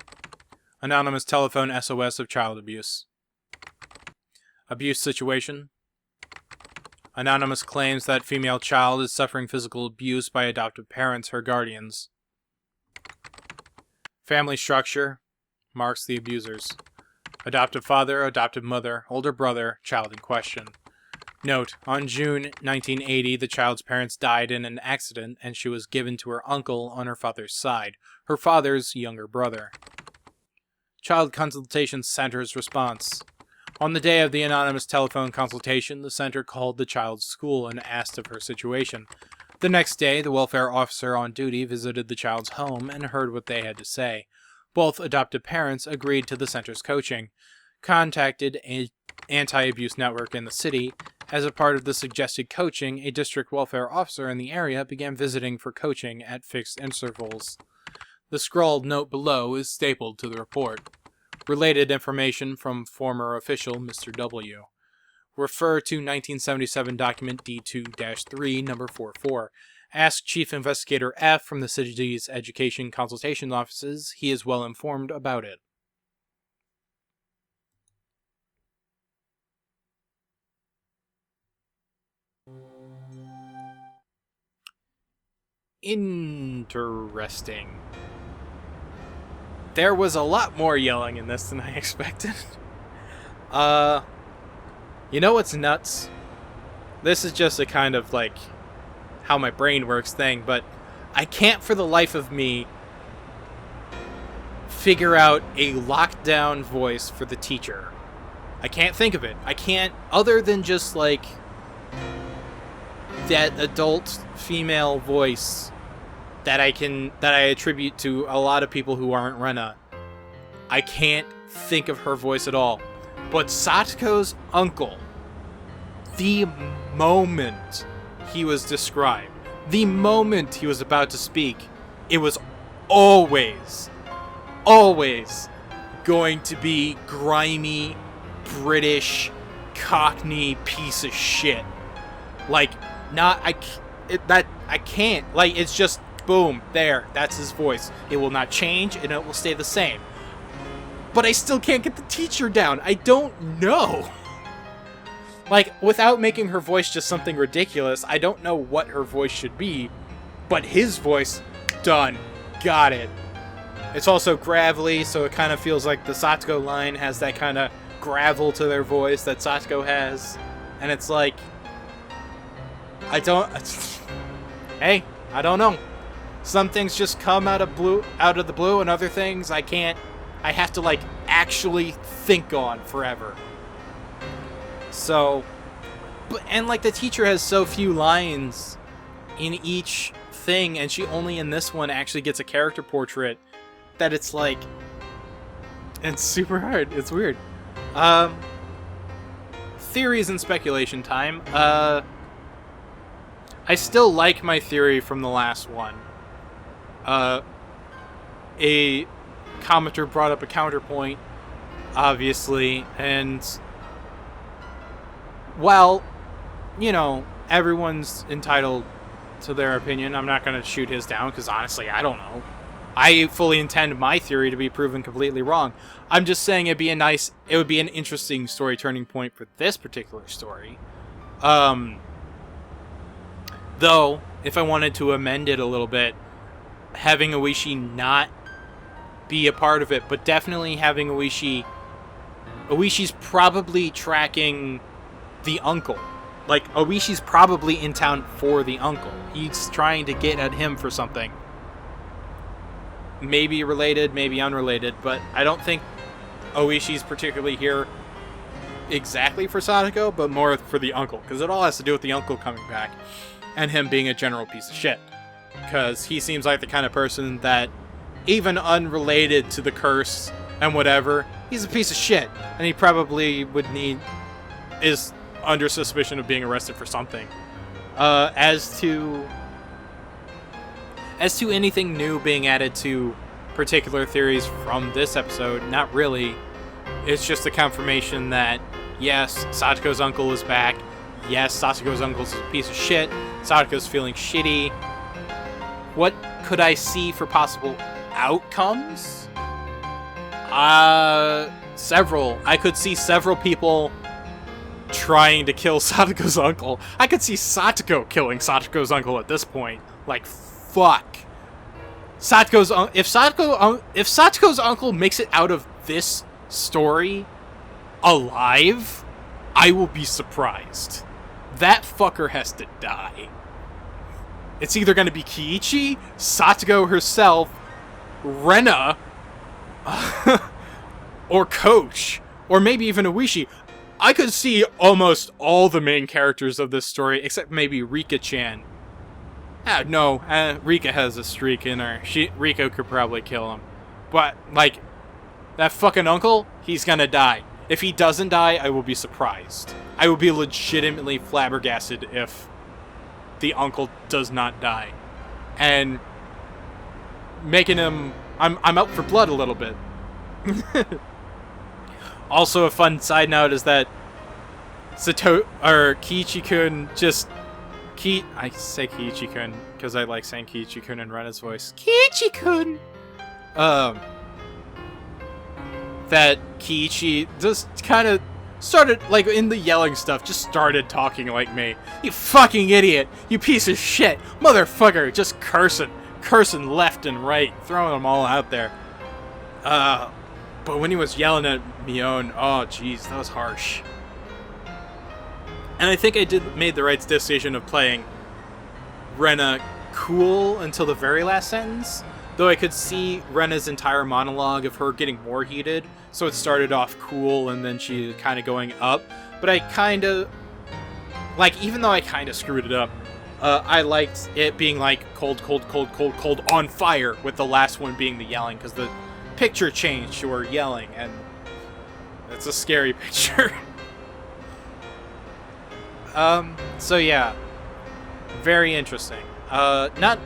Anonymous telephone SOS of child abuse. Abuse situation. Anonymous claims that female child is suffering physical abuse by adoptive parents, her guardians. Family structure marks the abusers. Adoptive father, adoptive mother, older brother, child in question. Note, on June 1980, the child's parents died in an accident and she was given to her uncle on her father's side, her father's younger brother. Child Consultation Center's response. On the day of the anonymous telephone consultation, the center called the child's school and asked of her situation. The next day, the welfare officer on duty visited the child's home and heard what they had to say. Both adoptive parents agreed to the center's coaching, contacted an anti-abuse network in the city. As a part of the suggested coaching, a district welfare officer in the area began visiting for coaching at fixed intervals. The scrawled note below is stapled to the report. Related information from former official Mr. W. Refer to 1977 document D2-3, number 44. Ask Chief Investigator F from the city's education consultation offices. He is well informed about it. Interesting. There was a lot more yelling in this than I expected. You know what's nuts? This is just a kind of like how my brain works thing, but I can't for the life of me figure out a lockdown voice for the teacher. I can't think of it. I can't, other than just like that adult female voice that I attribute to a lot of people who aren't Rena. I can't think of her voice at all. But Satoko's uncle, the moment he was described, the moment he was about to speak, it was always going to be grimy, British, Cockney piece of shit. Like, I can't. Like, it's just, boom, there, that's his voice. It will not change, and it will stay the same. But I still can't get the teacher down. I don't know. Like, without making her voice just something ridiculous, I don't know what her voice should be. But his voice, done. Got it. It's also gravelly, so it kind of feels like the Satoko line has that kind of gravel to their voice that Satoko has. And it's like, hey, I don't know. Some things just come out of the blue, and other things I have to, like, actually think on forever. So, and, like, the teacher has so few lines in each thing, and she only in this one actually gets a character portrait, that it's, like, it's super hard. It's weird. Theories and speculation time. I still like my theory from the last one. A commenter brought up a counterpoint, obviously, and while, you know, everyone's entitled to their opinion. I'm not going to shoot his down because honestly, I don't know. I fully intend my theory to be proven completely wrong. I'm just saying it would be an interesting story turning point for this particular story. Though, if I wanted to amend it a little bit, having Oishi not be a part of it, but definitely having Oishi's probably tracking the uncle. Like, Oishi's probably in town for the uncle. He's trying to get at him for something. Maybe related, maybe unrelated, but I don't think Oishi's particularly here exactly for Sadako, but more for the uncle, because it all has to do with the uncle coming back and him being a general piece of shit. Because he seems like the kind of person that, even unrelated to the curse and whatever, he's a piece of shit, and he probably is under suspicion of being arrested for something. As to anything new being added to particular theories from this episode, not really. It's just a confirmation that, yes, Satoko's uncle is back. Yes, Satoko's uncle is a piece of shit. Satoko's feeling shitty. What could I see for possible outcomes? Several. I could see several people trying to kill Satoko's uncle. I could see Satoko killing Satoko's uncle at this point. Like, fuck. If Satoko's uncle makes it out of this story alive, I will be surprised. That fucker has to die. It's either going to be Kiichi, Satoko herself, Rena, or Coach, or maybe even Oishi. I could see almost all the main characters of this story, except maybe Rika-chan. Rika has a streak in her. Rika could probably kill him. But, like, that fucking uncle, he's gonna die. If he doesn't die, I will be surprised. I will be legitimately flabbergasted if the uncle does not die. And making him... I'm out for blood a little bit. Also, a fun side note is that Kiichi-kun just... I say Kiichi-kun because I like saying Kiichi-kun in Rena's voice. Kiichi-kun! That Kiichi just kind of started, like, in the yelling stuff, just started talking like me. You fucking idiot! You piece of shit! Motherfucker! Just cursing left and right, throwing them all out there. But when he was yelling at Mion, oh jeez, that was harsh. And I think I made the right decision of playing Rena cool until the very last sentence. Though I could see Rena's entire monologue of her getting more heated. So it started off cool and then she kind of going up. But I kind of... Like, even though I kind of screwed it up, I liked it being like cold, on fire, with the last one being the yelling. Because the picture changed to her yelling. And it's a scary picture. So yeah, very interesting. Not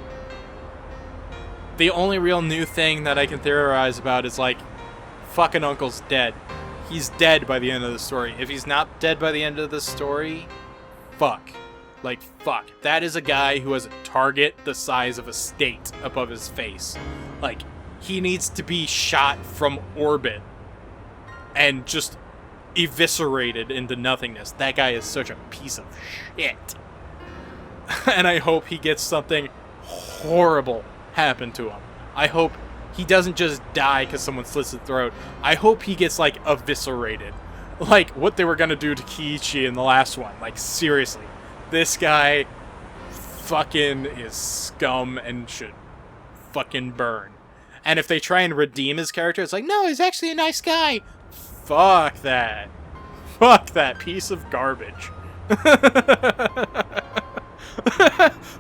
the only real new thing that I can theorize about is, like, fucking uncle's dead. He's dead by the end of the story. If he's not dead by the end of the story, fuck. Like, fuck. That is a guy who has a target the size of a state above his face. Like, he needs to be shot from orbit and just eviscerated into nothingness. That guy is such a piece of shit. And I hope he gets something horrible happen to him. I hope he doesn't just die because someone slits his throat. I hope he gets, like, eviscerated. Like, what they were gonna do to Kiichi in the last one. Like, seriously. This guy fucking is scum and should fucking burn. And if they try and redeem his character, it's like, no, he's actually a nice guy. Fuck that. Fuck that piece of garbage.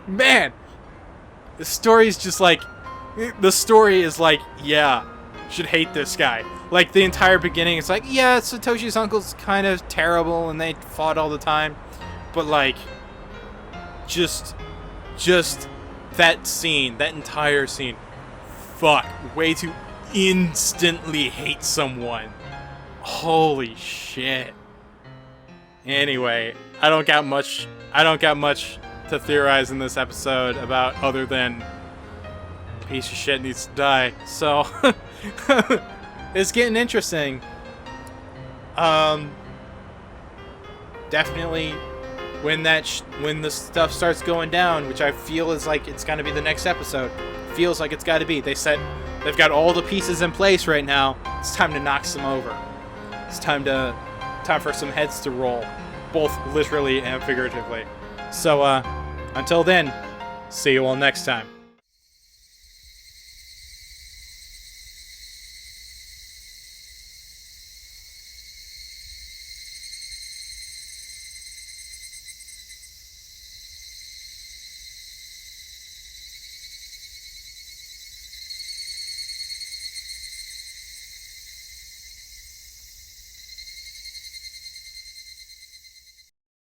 Man, the story's just like... The story is like, yeah, should hate this guy. Like, the entire beginning, it's like, yeah, Satoshi's uncle's kind of terrible and they fought all the time. But, like, just that scene, that entire scene. Fuck, way to instantly hate someone. Holy shit. Anyway, I don't got much to to theorize in this episode about other than piece of shit needs to die. So it's getting interesting. Definitely when the stuff starts going down, which I feel is like it's gonna be the next episode. Feels like it's got to be. They've got all the pieces in place right now. It's time to knock some over. It's time for some heads to roll, both literally and figuratively. So until then, see you all next time.